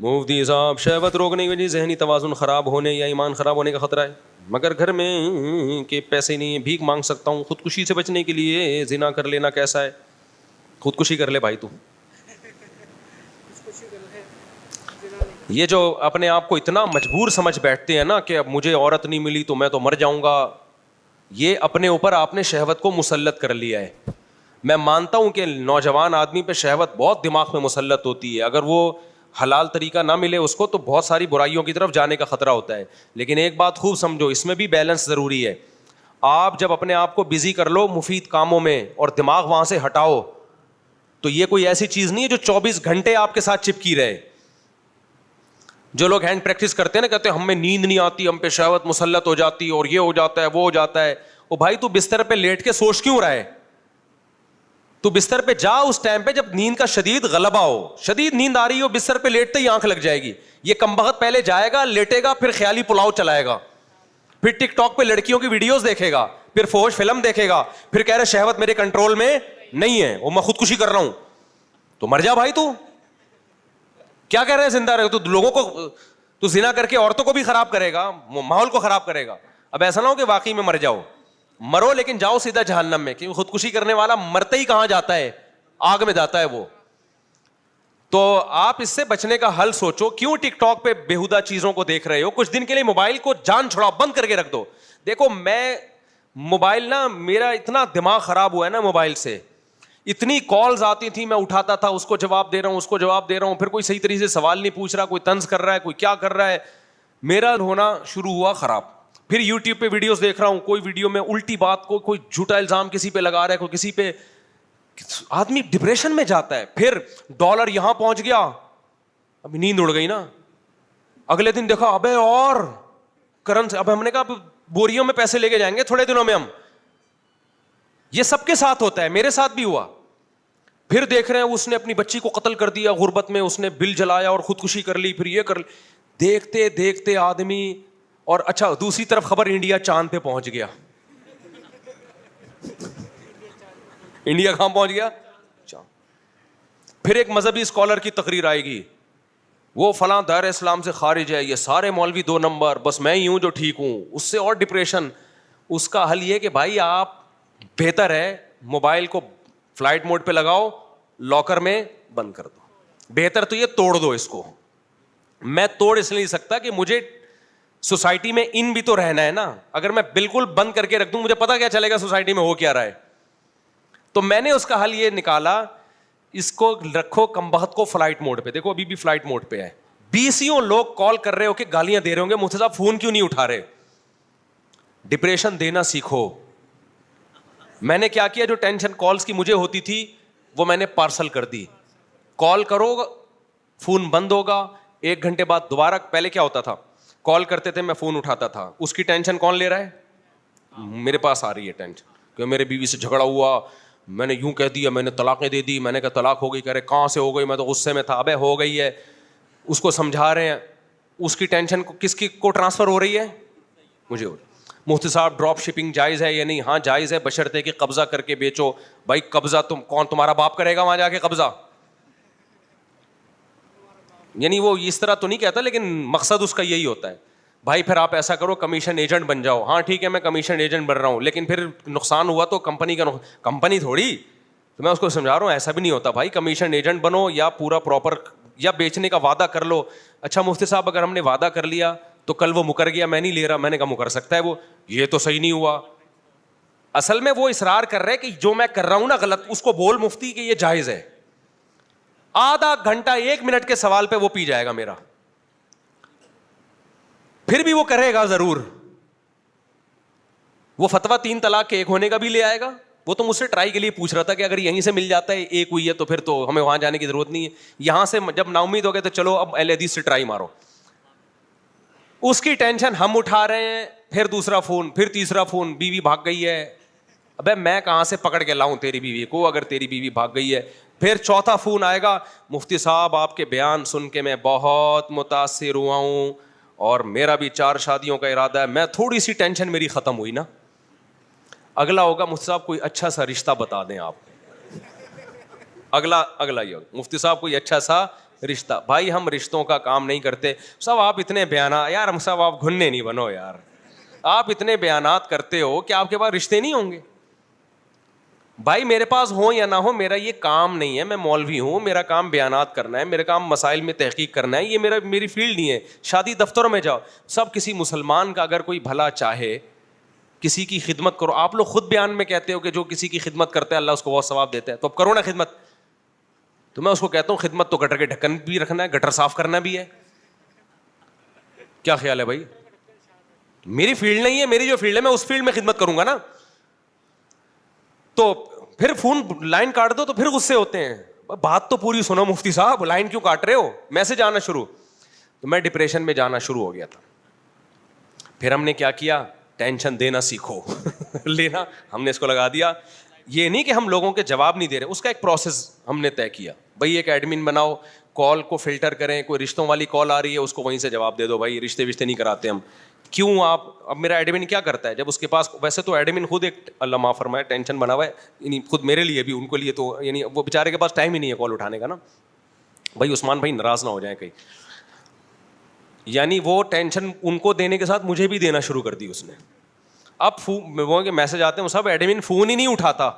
مفتی صاحب شہوت روکنے کی وجہ سے ذہنی توازن خراب ہونے یا ایمان خراب ہونے کا خطرہ ہے، مگر گھر میں کہ پیسے نہیں ہیں، بھیک مانگ سکتا ہوں، خودکشی سے بچنے کے لیے زنا کر لینا کیسا ہے؟ خودکشی کر لے بھائی تو. یہ جو اپنے آپ کو اتنا مجبور سمجھ بیٹھتے ہیں نا کہ اب مجھے عورت نہیں ملی تو میں تو مر جاؤں گا، یہ اپنے اوپر آپ نے شہوت کو مسلط کر لیا ہے. میں مانتا ہوں کہ نوجوان آدمی پہ شہوت بہت دماغ میں مسلط ہوتی ہے، اگر وہ حلال طریقہ نہ ملے اس کو تو بہت ساری برائیوں کی طرف جانے کا خطرہ ہوتا ہے. لیکن ایک بات خوب سمجھو، اس میں بھی بیلنس ضروری ہے. آپ جب اپنے آپ کو بزی کر لو مفید کاموں میں اور دماغ وہاں سے ہٹاؤ تو یہ کوئی ایسی چیز نہیں ہے جو 24 گھنٹے آپ کے ساتھ چپکی رہے. جو لوگ ہینڈ پریکٹس کرتے ہیں نا، کہتے ہیں ہمیں نیند نہیں آتی، ہم پہ شہوت مسلط ہو جاتی اور یہ ہو جاتا ہے وہ ہو جاتا ہے. او بھائی تو بستر پہ لیٹ کے سوچ کیوں رہا ہے؟ تو بستر پہ جا اس ٹائم پہ جب نیند کا شدید غلبہ ہو، شدید نیند آ رہی ہو، بستر پہ لیٹتے ہی آنکھ لگ جائے گی. یہ کمبخت پہلے جائے گا لیٹے گا، پھر خیالی پلاؤ چلائے گا، پھر ٹک ٹاک پہ لڑکیوں کی ویڈیوز دیکھے گا، پھر فوش فلم دیکھے گا، پھر کہہ رہے شہوت میرے کنٹرول میں نہیں ہے وہ میں خودکشی کر رہا ہوں. تو مر جا بھائی. تو کیا کہہ رہے ہیں زندہ رہے تو لوگوں کو تو زنا کر کے عورتوں کو بھی خراب کرے گا، ماحول کو خراب کرے گا. اب ایسا نہ ہو کہ واقعی میں مر جاؤ، مرو لیکن جاؤ سیدھا جہنم میں، کیونکہ خودکشی کرنے والا مرتے ہی کہاں جاتا ہے؟ آگ میں جاتا ہے وہ. تو آپ اس سے بچنے کا حل سوچو. کیوں ٹک ٹاک پہ بےہودہ چیزوں کو دیکھ رہے ہو؟ کچھ دن کے لیے موبائل کو جان چھڑاؤ، بند کر کے رکھ دو. دیکھو میں موبائل نا، میرا اتنا دماغ خراب ہوا ہے نا موبائل سے، اتنی کالز آتی تھی میں اٹھاتا تھا، اس کو جواب دے رہا ہوں، اس کو جواب دے رہا ہوں، پھر کوئی صحیح طریقے سے سوال نہیں پوچھ رہا، کوئی طنز کر رہا ہے، کوئی کیا کر رہا ہے. میرا ہونا شروع ہوا خراب. پھر یوٹیوب پہ ویڈیوز دیکھ رہا ہوں، کوئی ویڈیو میں الٹی بات کو، کوئی جھوٹا الزام کسی پہ لگا رہا ہے، کوئی کسی پہ، آدمی ڈپریشن میں جاتا ہے. پھر ڈالر یہاں پہنچ گیا، ابھی نیند اڑ گئی نا. اگلے دن دیکھا ابے اور کرنسی، اب ہم نے کہا بوریوں میں پیسے لے کے جائیں گے تھوڑے دنوں میں ہم. یہ سب کے ساتھ ہوتا ہے، میرے ساتھ بھی ہوا. پھر دیکھ رہے ہیں اس نے اپنی بچی کو قتل کر دیا غربت میں، اس نے بل جلایا اور خودکشی کر لی، پھر یہ کر لی. دیکھتے دیکھتے آدمی، اور اچھا دوسری طرف خبر انڈیا چاند پہ پہنچ گیا. انڈیا کہاں پہنچ گیا؟ پھر ایک مذہبی اسکالر کی تقریر آئے گی، وہ فلاں دائرہ اسلام سے خارج ہے، یہ سارے مولوی 2 نمبر، بس میں ہی ہوں جو ٹھیک ہوں. اس سے اور ڈپریشن. اس کا حل یہ کہ بھائی آپ بہتر ہے موبائل کو فلائٹ موڈ پہ لگاؤ، لاکر میں بند کر دو. بہتر تو یہ توڑ دو اس کو. میں توڑ اس لیے نہیں سکتا کہ مجھے سوسائٹی میں ان بھی تو رہنا ہے نا. اگر میں بالکل بند کر کے رکھ دوں مجھے پتا کیا چلے گا سوسائٹی میں ہو کیا رہا ہے. تو میں نے اس کا حل یہ نکالا، اس کو رکھو کمبخت کو فلائٹ موڈ پہ. دیکھو ابھی بھی فلائٹ موڈ پہ ہے. 20 لوگ کال کر رہے ہو کہ گالیاں دے رہے ہوں گے، مفتی صاحب فون کیوں نہیں اٹھا رہے؟ ڈپریشن دینا سیکھو. میں نے کیا کیا، جو ٹینشن کالز کی مجھے ہوتی تھی وہ میں نے پارسل کر دی. کال کرو فون بند ہوگا، 1 گھنٹے بعد دوبارہ. پہلے کیا ہوتا تھا، کال کرتے تھے میں فون اٹھاتا تھا، اس کی ٹینشن کون لے رہا ہے؟ میرے پاس آ رہی ہے ٹینشن کہ میرے بیوی سے جھگڑا ہوا، میں نے یوں کہہ دیا، میں نے طلاقیں دے دی. میں نے کہا طلاق ہو گئی، کہہ رہے کہاں سے ہو گئی، میں تو غصے میں تھا. ابے ہو گئی ہے. اس کو سمجھا رہے ہیں، اس کی ٹینشن کس کی کو ٹرانسفر ہو رہی ہے؟ مجھے. مفتی صاحب ڈراپ شپنگ جائز ہے یا نہیں؟ ہاں جائز ہے، بشرطے کہ قبضہ کر کے بیچو. بھائی قبضہ کون تمہارا باپ کرے گا وہاں جا کے قبضہ؟ یعنی وہ اس طرح تو نہیں کہتا لیکن مقصد اس کا یہی ہوتا ہے. بھائی پھر آپ ایسا کرو کمیشن ایجنٹ بن جاؤ. ہاں ٹھیک ہے میں کمیشن ایجنٹ بن رہا ہوں، لیکن پھر نقصان ہوا تو کمپنی کا کمپنی تھوڑی. تو میں اس کو سمجھا رہا ہوں ایسا بھی نہیں ہوتا بھائی، کمیشن ایجنٹ بنو یا پورا پراپر، یا بیچنے کا وعدہ کر لو. اچھا مفتی صاحب اگر ہم نے وعدہ کر لیا تو کل وہ مکر گیا، میں نہیں لے رہا. میں نے کہا مکر سکتا ہے وہ، یہ تو صحیح نہیں ہوا. اصل میں وہ اصرار کر رہے کہ جو میں کر رہا ہوں نا غلط. اس کو بول مفتی کہ یہ جائز ہے. آدھا گھنٹہ 1 منٹ کے سوال پہ وہ پی جائے گا میرا، پھر بھی وہ کرے گا ضرور. وہ فتویٰ 3 طلاق کے 1 ہونے کا بھی لے آئے گا. وہ تو مجھ سے ٹرائی کے لیے پوچھ رہا تھا کہ اگر یہیں سے مل جاتا ہے 1 ہوئی ہے تو پھر تو ہمیں وہاں جانے کی ضرورت نہیں ہے. یہاں سے جب نا امید ہو گئے تو چلو اب اہل حدیث سے ٹرائی مارو. اس کی ٹینشن ہم اٹھا رہے ہیں، پھر دوسرا فون، پھر تیسرا فون، بیوی بھاگ گئی ہے. ابے میں کہاں سے پکڑ کے لاؤں تیری بیوی کو اگر تیری بیوی بھاگ گئی ہے؟ پھر چوتھا فون آئے گا، مفتی صاحب آپ کے بیان سن کے میں بہت متاثر ہوا ہوں اور میرا بھی 4 شادیوں کا ارادہ ہے. میں تھوڑی سی ٹینشن میری ختم ہوئی نا. اگلا ہوگا مفتی صاحب کوئی اچھا سا رشتہ بتا دیں آپ. اگلا یہ ہوگا مفتی صاحب کوئی اچھا سا رشتہ. بھائی ہم رشتوں کا کام نہیں کرتے. سب آپ اتنے بیانات, یار ہم سب آپ گھننے نہیں بنو یار, آپ اتنے بیانات کرتے ہو کہ آپ کے پاس رشتے نہیں ہوں گے. بھائی میرے پاس ہو یا نہ ہو, میرا یہ کام نہیں ہے. میں مولوی ہوں, میرا کام بیانات کرنا ہے, میرا کام مسائل میں تحقیق کرنا ہے. یہ میری فیلڈ نہیں ہے. شادی دفتروں میں جاؤ, سب کسی مسلمان کا اگر کوئی بھلا چاہے, کسی کی خدمت کرو. آپ لوگ خود بیان میں کہتے ہو کہ جو کسی کی خدمت کرتا ہے اللہ اس کو بہت ثواب دیتا ہے, تو اب کرو نا خدمت. تو میں اس کو کہتا ہوں خدمت تو گٹر کے ڈھکن بھی رکھنا ہے, گٹر صاف کرنا بھی ہے. کیا خیال ہے بھائی؟ میری فیلڈ نہیں ہے, میری جو فیلڈ ہے میں اس فیلڈ میں خدمت کروں گا نا. تو پھر فون لائن کاٹ دو تو پھر غصے ہوتے ہیں. بات تو پوری سنو مفتی صاحب, لائن کیوں کاٹ رہے ہو؟ میسج آنا شروع. تو میں ڈپریشن میں جانا شروع ہو گیا تھا. پھر ہم نے کیا کیا, ٹینشن دینا سیکھو. لینا ہم نے اس کو لگا دیا. یہ نہیں کہ ہم لوگوں کے جواب نہیں دے رہے, اس کا ایک پروسیس ہم نے طے کیا. بھائی ایک ایڈمن بناؤ, کال کو فلٹر کریں, کوئی رشتوں والی کال آ رہی ہے اس کو وہیں سے جواب دے دو. بھائی رشتے نہیں کراتے ہم. کیوں آپ, اب میرا ایڈمن کیا کرتا ہے جب اس کے پاس, ویسے تو ایڈمن خود ایک اللہ معاف فرمائے ٹینشن بنا ہوا ہے, یعنی خود میرے لیے بھی, ان کے لیے تو یعنی وہ بیچارے کے پاس ٹائم ہی نہیں ہے کال اٹھانے کا نا. بھائی عثمان بھائی ناراض نہ ہو جائیں کہیں, یعنی وہ ٹینشن ان کو دینے کے ساتھ مجھے بھی دینا شروع کر دی اس نے. اب وہ کے میسج آتے ہیں, وہ سب ایڈمن فون ہی نہیں اٹھاتا.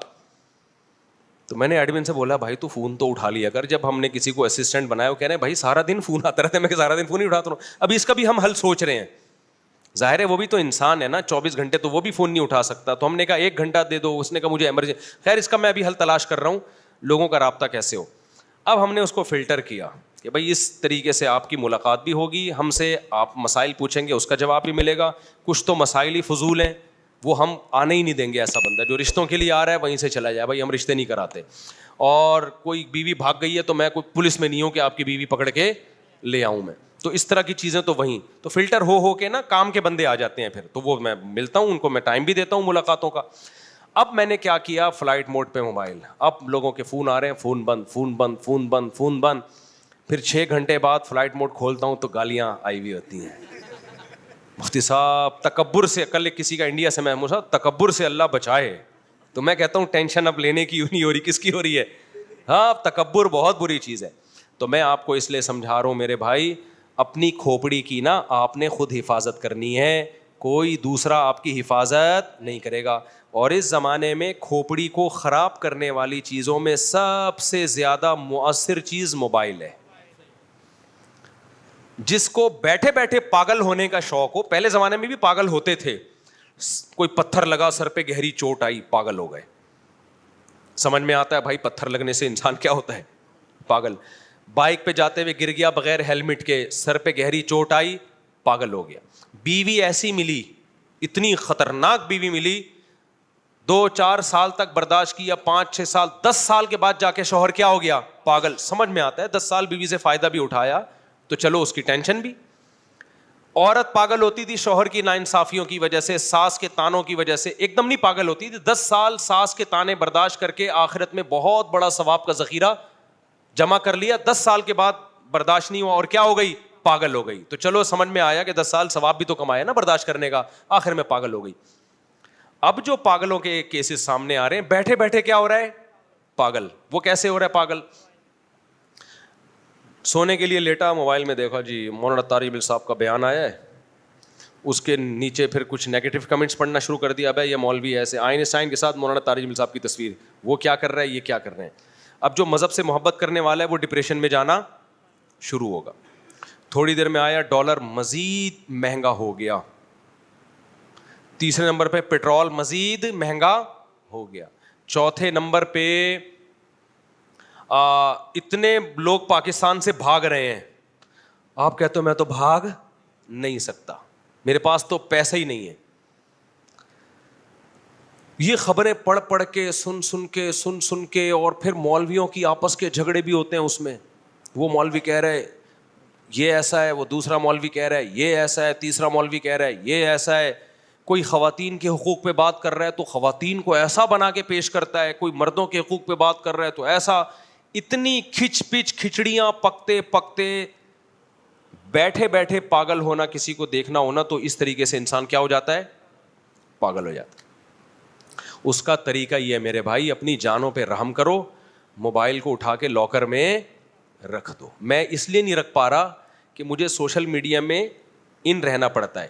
تو میں نے ایڈمن سے بولا بھائی تو فون تو اٹھا لیا کر. جب ہم نے کسی کو اسسٹنٹ بنایا, وہ کہہ رہے ہیں بھائی سارا دن فون آتا رہتا ہے. میں کہ سارا دن فون ہی اٹھاتا ہوں. ابھی اس کا بھی ہم حل سوچ رہے ہیں. ظاہر ہے وہ بھی تو انسان ہے نا, 24 گھنٹے تو وہ بھی فون نہیں اٹھا سکتا. تو ہم نے کہا 1 گھنٹہ دے دو. اس نے کہا مجھے ایمرجنسی. خیر اس کا میں ابھی حل تلاش کر رہا ہوں, لوگوں کا رابطہ کیسے ہو. اب ہم نے اس کو فلٹر کیا کہ بھائی اس طریقے سے آپ کی ملاقات بھی ہوگی, ہم سے آپ مسائل پوچھیں گے اس کا جواب بھی ملے گا. کچھ تو مسائل ہی فضول ہیں, وہ ہم آنے ہی نہیں دیں گے. ایسا بندہ جو رشتوں کے لیے آ رہا ہے وہیں سے چلا جائے. بھائی ہم رشتے نہیں کراتے. اور کوئی بیوی بھاگ گئی ہے تو میں کوئی پولیس میں نہیں ہوں کہ آپ کی بیوی پکڑ کے لے آؤں میں. تو اس طرح کی چیزیں تو وہیں تو فلٹر ہو کے نا کام کے بندے آ جاتے ہیں. پھر تو وہ میں ملتا ہوں ان کو, میں ٹائم بھی دیتا ہوں ملاقاتوں کا. اب میں نے کیا کیا, فلائٹ موڈ پہ موبائل. اب لوگوں کے فون آ رہے ہیں, فون بند, فون بند, فون بند, فون بند. پھر 6 گھنٹے بعد فلائٹ موڈ کھولتا ہوں تو گالیاں آئی ہوئی ہوتی ہیں. مفتی صاحب تکبر سے, کل کسی کا انڈیا سے محمود صاحب تکبر سے اللہ بچائے. تو میں کہتا ہوں ٹینشن اب لینے کی نہیں ہو رہی, کس کی ہو رہی ہے؟ ہاں تکبر بہت بری چیز ہے. تو میں آپ کو اس لیے سمجھا رہا ہوں میرے بھائی, اپنی کھوپڑی کی نا آپ نے خود حفاظت کرنی ہے, کوئی دوسرا آپ کی حفاظت نہیں کرے گا. اور اس زمانے میں کھوپڑی کو خراب کرنے والی چیزوں میں سب سے زیادہ مؤثر چیز موبائل ہے. جس کو بیٹھے بیٹھے پاگل ہونے کا شوق ہو, پہلے زمانے میں بھی پاگل ہوتے تھے, کوئی پتھر لگا سر پہ گہری چوٹ آئی پاگل ہو گئے. سمجھ میں آتا ہے بھائی پتھر لگنے سے انسان کیا ہوتا ہے, پاگل. بائک پہ جاتے ہوئے گر گیا بغیر ہیلمٹ کے, سر پہ گہری چوٹ آئی پاگل ہو گیا. بیوی ایسی ملی, اتنی خطرناک بیوی ملی, 2-4 سال تک برداشت کیا, 5-6 سال 10 سال کے بعد جا کے شوہر کیا ہو گیا, پاگل. سمجھ میں آتا ہے 10 سال بیوی سے فائدہ بھی اٹھایا تو چلو اس کی ٹینشن بھی. عورت پاگل ہوتی تھی شوہر کی ناانصافیوں کی وجہ سے, ساس کے تانوں کی وجہ سے, ایک دم نہیں پاگل ہوتی تھی. 10 سال ساس کے تانے برداشت کر کے آخرت میں بہت بڑا ثواب کا ذخیرہ جمع کر لیا. 10 سال کے بعد برداشت نہیں ہوا اور کیا ہو گئی, پاگل ہو گئی. تو چلو سمجھ میں آیا کہ 10 سال ثواب بھی تو کمایا نا برداشت کرنے کا, آخر میں پاگل ہو گئی. اب جو پاگلوں کے کیسز سامنے آ رہے ہیں, بیٹھے بیٹھے کیا ہو رہا ہے, پاگل. وہ کیسے ہو رہا ہے پاگل؟ سونے کے لیے لیٹا, موبائل میں دیکھا جی مولانا طارق بل صاحب کا بیان آیا ہے, اس کے نیچے پھر کچھ نیگیٹو کمنٹس پڑھنا شروع کر دیا. بھائی یہ مولوی ایسے, آئنسٹائن کے ساتھ مولانا طارق بل صاحب کی تصویر, وہ کیا کر رہا ہے, یہ کیا کر رہے ہیں. اب جو مذہب سے محبت کرنے والا ہے وہ ڈپریشن میں جانا شروع ہوگا. تھوڑی دیر میں آیا ڈالر مزید مہنگا ہو گیا. تیسرے نمبر پہ پیٹرول مزید مہنگا ہو گیا. چوتھے نمبر پہ اتنے لوگ پاکستان سے بھاگ رہے ہیں. آپ کہتے ہو میں تو بھاگ نہیں سکتا, میرے پاس تو پیسہ ہی نہیں ہے. یہ خبریں پڑھ پڑھ کے سن کے اور پھر مولویوں کی آپس کے جھگڑے بھی ہوتے ہیں اس میں. وہ مولوی کہہ رہے یہ ایسا ہے, وہ دوسرا مولوی کہہ رہا ہے یہ ایسا ہے, تیسرا مولوی کہہ رہا ہے یہ ایسا ہے. کوئی خواتین کے حقوق پہ بات کر رہا ہے تو خواتین کو ایسا بنا کے پیش کرتا ہے, کوئی مردوں کے حقوق پہ بات کر رہا ہے تو ایسا. اتنی کھچ پچ کھچڑیاں پکتے پکتے بیٹھے بیٹھے پاگل ہونا, کسی کو دیکھنا ہونا, تو اس طریقے سے انسان کیا ہو جاتا ہے, پاگل ہو جاتا ہے. اس کا طریقہ یہ ہے میرے بھائی, اپنی جانوں پہ رحم کرو, موبائل کو اٹھا کے لاکر میں رکھ دو. میں اس لیے نہیں رکھ پا رہا کہ مجھے سوشل میڈیا میں ان رہنا پڑتا ہے,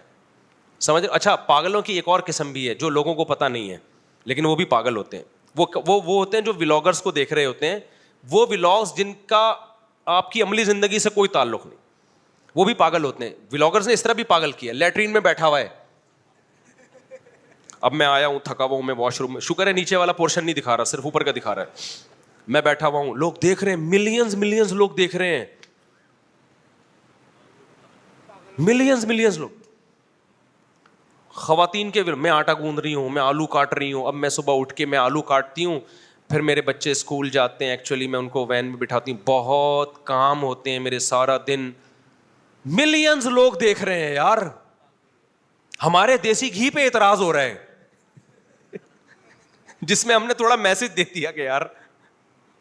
سمجھ. اچھا, پاگلوں کی ایک اور قسم بھی ہے جو لوگوں کو پتہ نہیں ہے لیکن وہ بھی پاگل ہوتے ہیں. وہ ہوتے ہیں جو ولاگرس کو دیکھ رہے ہوتے ہیں, وہ ولاگس جن کا آپ کی عملی زندگی سے کوئی تعلق نہیں, وہ بھی پاگل ہوتے ہیں. ولاگرس نے اس طرح بھی پاگل کیا, لیٹرین میں بیٹھا ہوا ہے, اب میں آیا ہوں تھکا ہوا ہوں, میں واش روم میں, شکر ہے نیچے والا پورشن نہیں دکھا رہا, صرف اوپر کا دکھا رہا ہے, میں بیٹھا ہوا ہوں, لوگ دیکھ رہے ہیں, ملینز لوگ دیکھ رہے ہیں, ملینز لوگ. خواتین کے, میں آٹا گوندھ رہی ہوں, میں آلو کاٹ رہی ہوں, اب میں صبح اٹھ کے میں آلو کاٹتی ہوں, پھر میرے بچے اسکول جاتے ہیں, ایکچولی میں ان کو وین میں بٹھاتی ہوں, بہت کام ہوتے ہیں میرے سارا دن, ملینز لوگ دیکھ رہے ہیں یار. ہمارے دیسی گھی پہ اعتراض ہو رہا ہے جس میں ہم نے تھوڑا میسج دے دیا کہ یار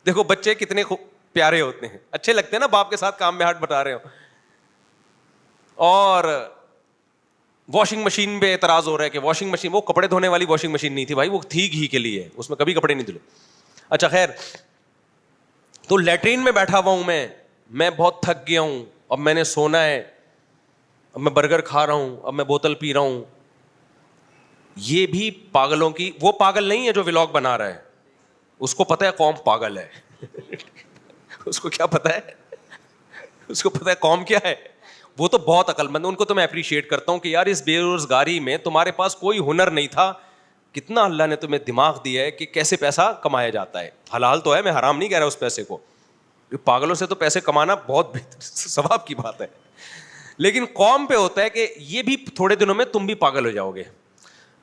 دیکھو بچے کتنے پیارے ہوتے ہیں, اچھے لگتے ہیں نا باپ کے ساتھ کام میں ہاتھ بٹا رہے ہو. اور واشنگ مشین پہ اعتراض ہو رہا ہے کہ واشنگ مشین, وہ کپڑے دھونے والی واشنگ مشین نہیں تھی بھائی, وہ تھی گھی کے لیے, اس میں کبھی کپڑے نہیں دھلے. اچھا خیر, تو لیٹرین میں بیٹھا ہوا ہوں میں بہت تھک گیا ہوں, اب میں نے سونا ہے, اب میں برگر کھا رہا ہوں, اب میں بوتل پی رہا ہوں. یہ بھی پاگلوں کی, وہ پاگل نہیں ہے جو ولاگ بنا رہا ہے, اس کو پتا ہے قوم پاگل ہے اس کو کیا پتا ہے, اس کو پتا ہے قوم کیا ہے, وہ تو بہت عقل مند ہے. ان کو تو میں اپریشیٹ کرتا ہوں کہ یار اس بے روزگاری میں تمہارے پاس کوئی ہنر نہیں تھا, کتنا اللہ نے تمہیں دماغ دیا ہے کہ کیسے پیسہ کمایا جاتا ہے. حلال تو ہے, میں حرام نہیں کہہ رہا اس پیسے کو, پاگلوں سے تو پیسے کمانا بہت ثواب کی بات ہے, لیکن قوم پہ ہوتا ہے کہ یہ بھی تھوڑے دنوں میں تم بھی پاگل ہو جاؤ گے.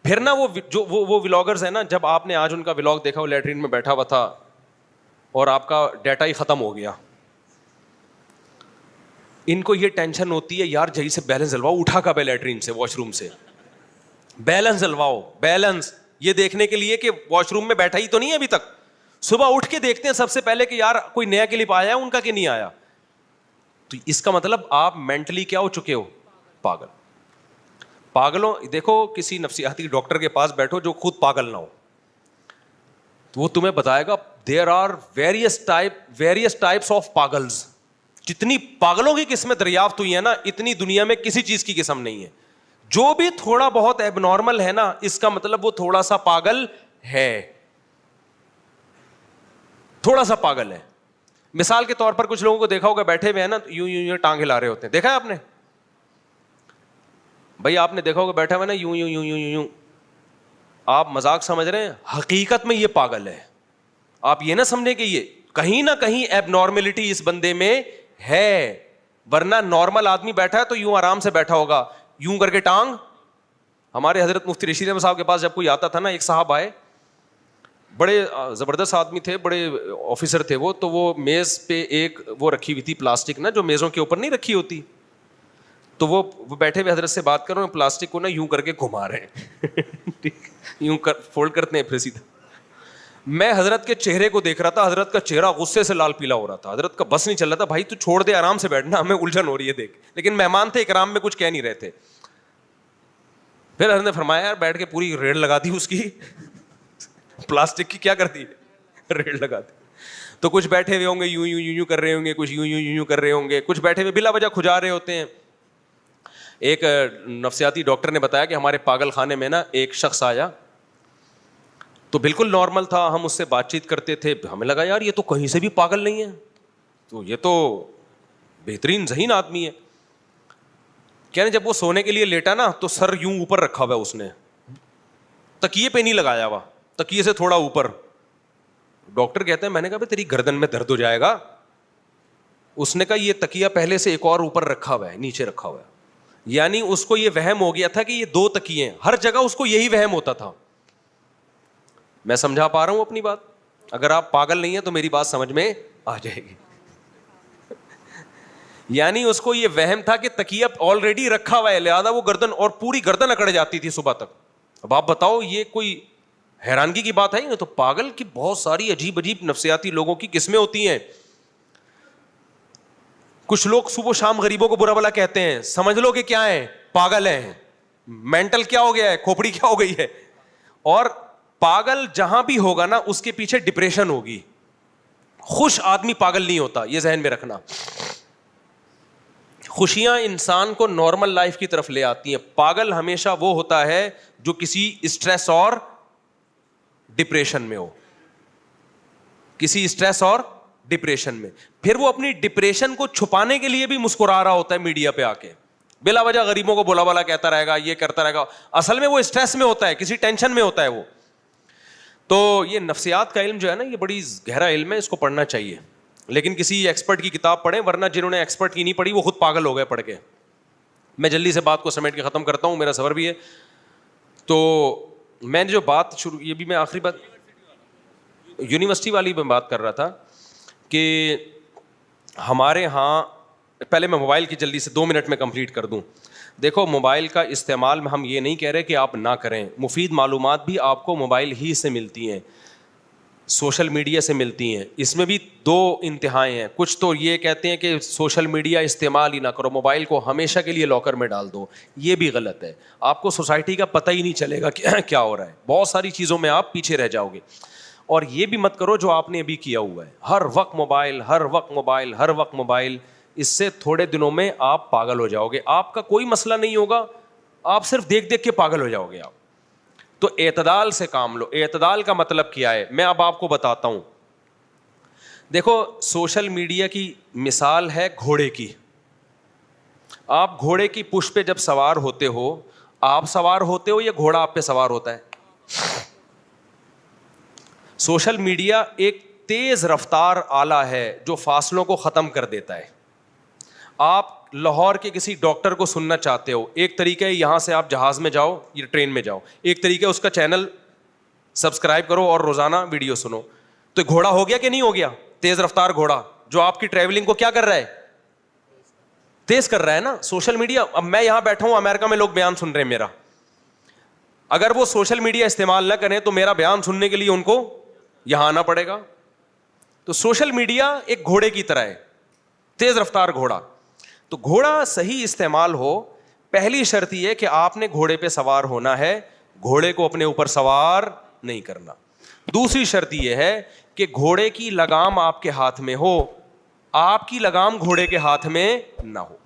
پھر نا وہ ولاگرز ہیں نا, جب آپ نے آج ان کا ولاگ دیکھا, وہ لیٹرین میں بیٹھا ہوا تھا اور آپ کا ڈیٹا ہی ختم ہو گیا, ان کو یہ ٹینشن ہوتی ہے یار جہی سے بیلنس ڈلواؤ, اٹھا کب ہے لیٹرین سے, واش روم سے, بیلنس ڈلواؤ, بیلنس, یہ دیکھنے کے لیے کہ واش روم میں بیٹھا ہی تو نہیں ہے ابھی تک. صبح اٹھ کے دیکھتے ہیں سب سے پہلے کہ یار کوئی نیا کلپ آیا ہے ان کا کہ نہیں آیا. تو اس کا مطلب آپ مینٹلی کیا ہو چکے ہو, پاگل. پاگلوں, دیکھو کسی نفسیاتی ڈاکٹر کے پاس بیٹھو جو خود پاگل نہ ہو, تو وہ تمہیں بتائے گا there are various types of پاگلز. جتنی پاگلوں کی قسمیں دریافت ہوئی ہے نا, اتنی دنیا میں کسی چیز کی قسم نہیں ہے. جو بھی تھوڑا بہت ایب نارمل ہے نا, اس کا مطلب وہ تھوڑا سا پاگل ہے, تھوڑا سا پاگل ہے. مثال کے طور پر کچھ لوگوں کو دیکھا ہوگا بیٹھے ہوئے ہیں نا, یوں ٹانگ ہلا رہے ہوتے ہیں, دیکھا ہے آپ نے بھائی, آپ نے دیکھا ہوگا بیٹھا ہوا نا یوں, آپ مذاق سمجھ رہے ہیں, حقیقت میں یہ پاگل ہے. آپ یہ نہ سمجھیں کہ یہ کہیں نہ کہیں ایب نارملٹی اس بندے میں ہے, ورنہ نارمل آدمی بیٹھا ہے تو یوں آرام سے بیٹھا ہوگا, یوں کر کے ٹانگ. ہمارے حضرت مفتی رشید احمد صاحب کے پاس جب کوئی آتا تھا نا, ایک صاحب آئے, بڑے زبردست آدمی تھے, بڑے آفیسر تھے وہ, تو وہ میز پہ ایک وہ رکھی ہوئی تھی پلاسٹک نا, جو میزوں کے اوپر نہیں رکھی ہوتی, تو وہ بیٹھے ہوئے حضرت سے بات کر رہے ہیں, پلاسٹک کو نا یوں کر کے گھما رہے ہیں یوں فولڈ کرتے ہیں پھر سیدھا. میں حضرت کے چہرے کو دیکھ رہا تھا, حضرت کا چہرہ غصے سے لال پیلا ہو رہا تھا, حضرت کا بس نہیں چل رہا تھا, بھائی تو چھوڑ دے آرام سے بیٹھنا, ہمیں الجھن ہو رہی ہے دیکھ. لیکن مہمان تھے اکرام میں, کچھ کہہ نہیں رہے تھے. پھر حضرت نے فرمایا یار بیٹھ کے پوری ریڑھ لگا دی اس کی, پلاسٹک کی کیا کر دی, ریڑھ لگا دی. تو کچھ بیٹھے ہوئے ہوں گے یوں کر رہے ہوں گے, کچھ یوں کر رہے ہوں گے, کچھ بیٹھے ہوئے بلا وجہ کھجا رہے ہوتے ہیں. ایک نفسیاتی ڈاکٹر نے بتایا کہ ہمارے پاگل خانے میں نا ایک شخص آیا, تو بالکل نارمل تھا, ہم اس سے بات چیت کرتے تھے, ہمیں لگا یار یہ تو کہیں سے بھی پاگل نہیں ہے, تو یہ تو بہترین ذہین آدمی ہے. کہنے جب وہ سونے کے لیے لیٹا نا, تو سر یوں اوپر رکھا ہوا اس نے, تکیے پہ نہیں لگایا ہوا, تکیے سے تھوڑا اوپر. ڈاکٹر کہتے ہیں, میں نے کہا تیری گردن میں درد ہو جائے گا. اس نے کہا یہ تکیہ پہلے سے ایک اور اوپر رکھا ہوا ہے, نیچے رکھا ہوا ہے. یعنی اس کو یہ وہم ہو گیا تھا کہ یہ دو تکیے ہیں, ہر جگہ اس کو یہی وہم ہوتا تھا. میں سمجھا پا رہا ہوں اپنی بات؟ اگر آپ پاگل نہیں ہیں تو میری بات سمجھ میں آ جائے گی. یعنی اس کو یہ وہم تھا کہ تکیہ آلریڈی رکھا ہوا ہے, لہذا وہ گردن, اور پوری گردن اکڑ جاتی تھی صبح تک. اب آپ بتاؤ یہ کوئی حیرانگی کی بات ہے نا؟ تو پاگل کی بہت ساری عجیب نفسیاتی لوگوں کی قسمیں ہوتی ہیں. کچھ لوگ صبح و شام غریبوں کو برا بھلا کہتے ہیں, سمجھ لو کہ کیا ہے, پاگل ہیں. مینٹل کیا ہو گیا ہے, کھوپڑی کیا ہو گئی ہے. اور پاگل جہاں بھی ہوگا نا, اس کے پیچھے ڈپریشن ہوگی, خوش آدمی پاگل نہیں ہوتا, یہ ذہن میں رکھنا. خوشیاں انسان کو نارمل لائف کی طرف لے آتی ہیں. پاگل ہمیشہ وہ ہوتا ہے جو کسی اسٹریس اور ڈپریشن میں ہو, کسی اسٹریس اور ڈپریشن میں. پھر وہ اپنی ڈپریشن کو چھپانے کے لیے بھی مسکرا رہا ہوتا ہے میڈیا پہ آ کے, بلا وجہ غریبوں کو بولا بالا کہتا رہے گا, یہ کرتا رہے گا. اصل میں وہ اسٹریس میں ہوتا ہے, کسی ٹینشن میں ہوتا ہے وہ. تو یہ نفسیات کا علم جو ہے نا, یہ بڑی گہرا علم ہے, اس کو پڑھنا چاہیے. لیکن کسی ایکسپرٹ کی کتاب پڑھیں, ورنہ جنہوں نے ایکسپرٹ کی نہیں پڑھی وہ خود پاگل ہو گئے پڑھ کے. میں جلدی سے بات کو سمیٹ کے ختم کرتا ہوں, میرا سفر بھی ہے. تو میں نے جو بات شروع, یہ بھی میں آخری بات یونیورسٹی والی میں بات کر رہا تھا کہ ہمارے ہاں, پہلے میں موبائل کی جلدی سے 2 منٹ میں کمپلیٹ کر دوں. دیکھو, موبائل کا استعمال میں ہم یہ نہیں کہہ رہے کہ آپ نہ کریں, مفید معلومات بھی آپ کو موبائل ہی سے ملتی ہیں, سوشل میڈیا سے ملتی ہیں. اس میں بھی 2 انتہائیں ہیں. کچھ تو یہ کہتے ہیں کہ سوشل میڈیا استعمال ہی نہ کرو, موبائل کو ہمیشہ کے لیے لاکر میں ڈال دو. یہ بھی غلط ہے. آپ کو سوسائٹی کا پتہ ہی نہیں چلے گا کہ کیا ہو رہا ہے, بہت ساری چیزوں میں آپ پیچھے رہ جاؤ گے. اور یہ بھی مت کرو جو آپ نے ابھی کیا ہوا ہے, ہر وقت موبائل, ہر وقت موبائل, ہر وقت موبائل. اس سے تھوڑے دنوں میں آپ پاگل ہو جاؤ گے. آپ کا کوئی مسئلہ نہیں ہوگا, آپ صرف دیکھ دیکھ کے پاگل ہو جاؤ گے آپ. تو اعتدال سے کام لو. اعتدال کا مطلب کیا ہے, میں اب آپ کو بتاتا ہوں. دیکھو, سوشل میڈیا کی مثال ہے گھوڑے کی. آپ گھوڑے کی پشت پہ جب سوار ہوتے ہو, آپ سوار ہوتے ہو یا گھوڑا آپ پہ سوار ہوتا ہے؟ سوشل میڈیا ایک تیز رفتار آلہ ہے جو فاصلوں کو ختم کر دیتا ہے. آپ لاہور کے کسی ڈاکٹر کو سننا چاہتے ہو, ایک طریقہ ہے یہاں سے آپ جہاز میں جاؤ یا ٹرین میں جاؤ, ایک طریقہ ہے اس کا چینل سبسکرائب کرو اور روزانہ ویڈیو سنو. تو گھوڑا ہو گیا کہ نہیں ہو گیا؟ تیز رفتار گھوڑا جو آپ کی ٹریولنگ کو کیا کر رہا ہے؟ تیز کر رہا ہے نا سوشل میڈیا. اب میں یہاں بیٹھا ہوں, امریکہ میں لوگ بیان سن رہے ہیں میرا, اگر وہ سوشل میڈیا استعمال نہ کریں تو میرا بیان سننے کے لیے ان کو یہاں آنا پڑے گا. تو سوشل میڈیا ایک گھوڑے کی طرح ہے, تیز رفتار گھوڑا. تو گھوڑا صحیح استعمال ہو, پہلی شرط یہ ہے کہ آپ نے گھوڑے پہ سوار ہونا ہے, گھوڑے کو اپنے اوپر سوار نہیں کرنا. دوسری شرط یہ ہے کہ گھوڑے کی لگام آپ کے ہاتھ میں ہو, آپ کی لگام گھوڑے کے ہاتھ میں نہ ہو,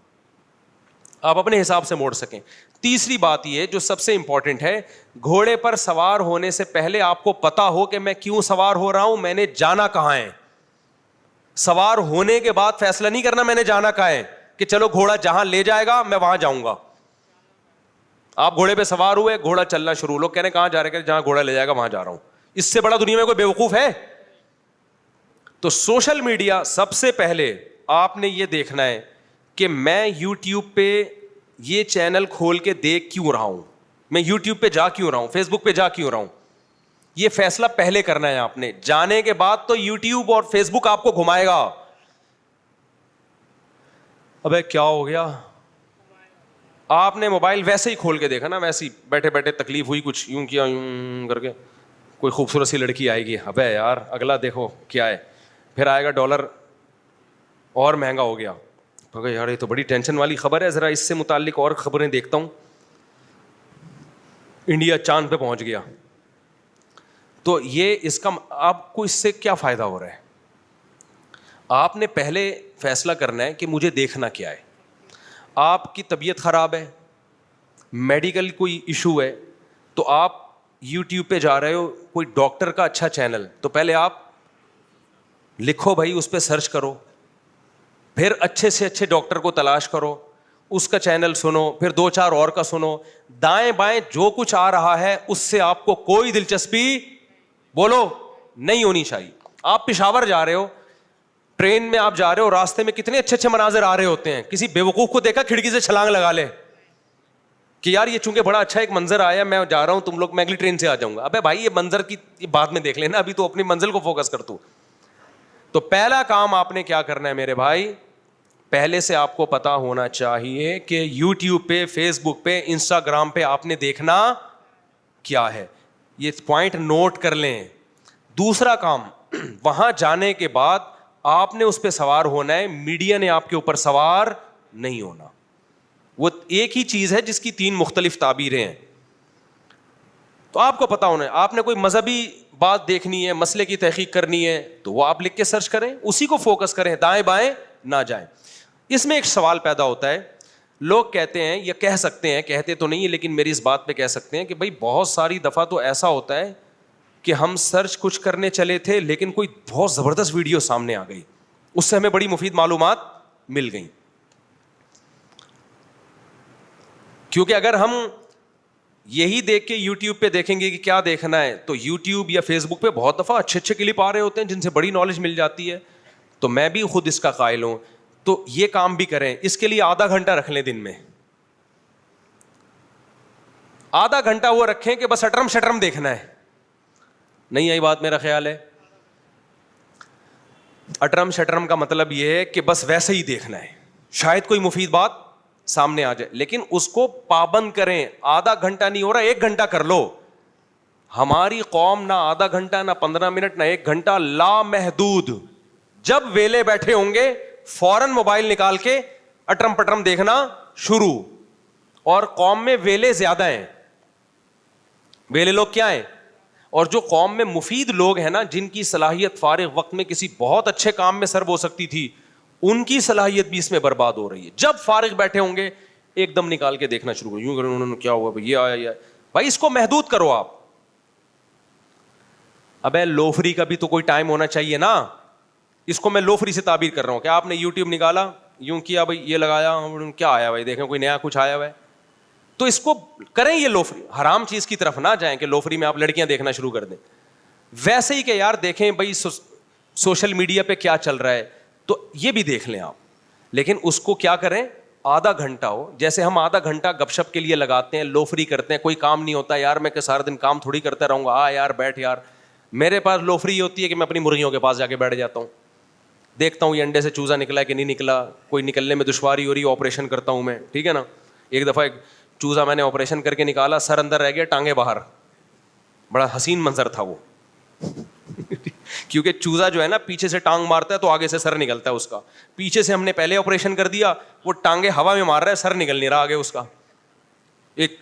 آپ اپنے حساب سے موڑ سکیں. تیسری بات یہ جو سب سے امپورٹنٹ ہے, گھوڑے پر سوار ہونے سے پہلے آپ کو پتا ہو کہ میں کیوں سوار ہو رہا ہوں, میں نے جانا کہاں ہے. سوار ہونے کے بعد فیصلہ نہیں کرنا میں نے جانا کہاں ہے, کہ چلو گھوڑا جہاں لے جائے گا میں وہاں جاؤں گا. آپ گھوڑے پہ سوار ہوئے, گھوڑا چلنا شروع, لوگ کہہ رہے ہیں کہاں جا رہے ہیں, جہاں گھوڑا لے جائے گا وہاں جا رہا ہوں. اس سے بڑا دنیا میں کوئی بیوقوف ہے؟ تو سوشل میڈیا سب سے پہلے آپ نے یہ دیکھنا ہے کہ میں یوٹیوب پہ یہ چینل کھول کے دیکھ کیوں رہا ہوں, میں یوٹیوب پہ جا کیوں رہا ہوں, فیس بک پہ جا کیوں رہا ہوں. یہ فیصلہ پہلے کرنا ہے آپ نے. جانے کے بعد تو یوٹیوب اور فیس بک آپ کو گھمائے گا. ابے کیا ہو گیا, آپ نے موبائل ویسے ہی کھول کے دیکھا نا, ویسے ہی بیٹھے بیٹھے تکلیف ہوئی, کچھ یوں کیا, یوں کر کے کوئی خوبصورت سی لڑکی آئے گی, ابے یار اگلا دیکھو کیا ہے, پھر آئے گا ڈالر اور مہنگا ہو گیا, تو یار یہ تو بڑی ٹینشن والی خبر ہے, ذرا اس سے متعلق اور خبریں دیکھتا ہوں, انڈیا چاند پہ پہنچ گیا. تو یہ اس کا آپ کو اس سے کیا فائدہ ہو رہا ہے؟ آپ نے پہلے فیصلہ کرنا ہے کہ مجھے دیکھنا کیا ہے. آپ کی طبیعت خراب ہے, میڈیکل کوئی ایشو ہے, تو آپ یوٹیوب پہ جا رہے ہو, کوئی ڈاکٹر کا اچھا چینل, تو پہلے آپ لکھو بھائی, اس پہ سرچ کرو, پھر اچھے سے اچھے ڈاکٹر کو تلاش کرو, اس کا چینل سنو, پھر 2-4 اور کا سنو. دائیں بائیں جو کچھ آ رہا ہے اس سے آپ کو کوئی دلچسپی بولو نہیں ہونی چاہیے. آپ پشاور جا رہے ہو, ٹرین میں آپ جا رہے ہو, راستے میں کتنے اچھے اچھے مناظر آ رہے ہوتے ہیں, کسی بیوقوف کو دیکھا کھڑکی سے چھلانگ لگا لے کہ یار یہ چونکہ بڑا اچھا ایک منظر آیا, میں جا رہا ہوں, تم لوگ میں اگلی ٹرین سے آ جاؤں گا. ابے بھائی یہ منظر کی بعد میں دیکھ لینا, ابھی تو اپنی منزل کو فوکس کر تو. تو پہلا کام آپ نے کیا کرنا ہے میرے بھائی, پہلے سے آپ کو پتا ہونا چاہیے کہ یوٹیوب پہ, فیس بک پہ, انسٹاگرام پہ آپ نے دیکھنا کیا ہے. یہ پوائنٹ نوٹ کر لیں. دوسرا کام, وہاں جانے کے بعد آپ نے اس پہ سوار ہونا ہے, میڈیا نے آپ کے اوپر سوار نہیں ہونا. وہ ایک ہی چیز ہے جس کی 3 مختلف تعبیریں ہیں. تو آپ کو پتا ہونا ہے, آپ نے کوئی مذہبی بات دیکھنی ہے, مسئلے کی تحقیق کرنی ہے, تو وہ آپ لکھ کے سرچ کریں, اسی کو فوکس کریں, دائیں بائیں نہ جائیں. اس میں ایک سوال پیدا ہوتا ہے, لوگ کہتے ہیں یا کہہ سکتے ہیں, کہتے تو نہیں ہے لیکن میری اس بات پہ کہہ سکتے ہیں کہ بھائی بہت ساری دفعہ تو ایسا ہوتا ہے کہ ہم سرچ کچھ کرنے چلے تھے لیکن کوئی بہت زبردست ویڈیو سامنے آ گئی, اس سے ہمیں بڑی مفید معلومات مل گئیں. کیونکہ اگر ہم یہی دیکھ کے یوٹیوب پہ دیکھیں گے کہ کیا دیکھنا ہے, تو یوٹیوب یا فیس بک پہ بہت دفعہ اچھے اچھے کلپ آ رہے ہوتے ہیں جن سے بڑی نالج مل جاتی ہے. تو میں بھی خود اس کا قائل ہوں, تو یہ کام بھی کریں. اس کے لیے آدھا گھنٹہ رکھ لیں دن میں, آدھا گھنٹہ وہ رکھیں کہ بس اٹرم شٹرم دیکھنا ہے. نہیں آئی بات, میرا خیال ہے اٹرم شٹرم کا مطلب یہ ہے کہ بس ویسے ہی دیکھنا ہے, شاید کوئی مفید بات سامنے آ جائے, لیکن اس کو پابند کریں. آدھا گھنٹہ نہیں ہو رہا, 1 گھنٹہ کر لو. ہماری قوم نہ آدھا گھنٹہ, نہ 15 منٹ, نہ 1 گھنٹہ, لامحدود. جب ویلے بیٹھے ہوں گے فوراً موبائل نکال کے اٹرم پٹرم دیکھنا شروع. اور قوم میں ویلے زیادہ ہیں, ویلے لوگ کیا ہیں, اور جو قوم میں مفید لوگ ہیں نا, جن کی صلاحیت فارغ وقت میں کسی بہت اچھے کام میں سرو ہو سکتی تھی, ان کی صلاحیت بھی اس میں برباد ہو رہی ہے. جب فارغ بیٹھے ہوں گے ایک دم نکال کے دیکھنا شروع کرو, یوں کرو, انہوں نے کیا ہوا بھائی, یہ آیا یہ. بھائی اس کو محدود کرو آپ. ابے لوفری کا بھی تو کوئی ٹائم ہونا چاہیے نا. اس کو میں لوفری سے تعبیر کر رہا ہوں کہ آپ نے یوٹیوب نکالا, یوں کیا بھائی, یہ لگایا, کیا آیا بھائی, دیکھیں کوئی نیا کچھ آیا ہوا ہے, تو اس کو کریں. یہ لوفری حرام چیز کی طرف نہ جائیں کہ لوفری میں آپ لڑکیاں دیکھنا شروع کر دیں. ویسے ہی کہ یار دیکھیں بھائی سوشل میڈیا پہ کیا چل رہا ہے, تو یہ بھی دیکھ لیں آپ, لیکن اس کو کیا کریں, آدھا گھنٹہ ہو. جیسے ہم آدھا گھنٹہ گپ شپ کے لیے لگاتے ہیں, لوفری کرتے ہیں, کوئی کام نہیں ہوتا یار, میں کہ سارا دن کام تھوڑی کرتا رہوں گا, یار بیٹھ یار. میرے پاس لوفری ہوتی ہے کہ میں اپنی مرغیوں کے پاس جا کے بیٹھ جاتا ہوں, دیکھتا ہوں یہ انڈے سے چوزا نکلا ہے کہ نہیں نکلا, کوئی نکلنے میں دشواری ہو رہی ہے, آپریشن کرتا ہوں میں, ٹھیک ہے نا. ایک دفعہ ایک چوزا میں نے آپریشن کر کے نکالا, سر اندر رہ گیا, ٹانگیں باہر. بڑا حسین منظر تھا وہ, کیونکہ چوزا جو ہے نا پیچھے سے ٹانگ مارتا ہے تو آگے سے سر نکلتا ہے اس کا. پیچھے سے ہم نے پہلے آپریشن کر دیا, وہ ٹانگیں ہوا میں مار رہا ہے, سر نکل نہیں رہا آگے اس کا. ایک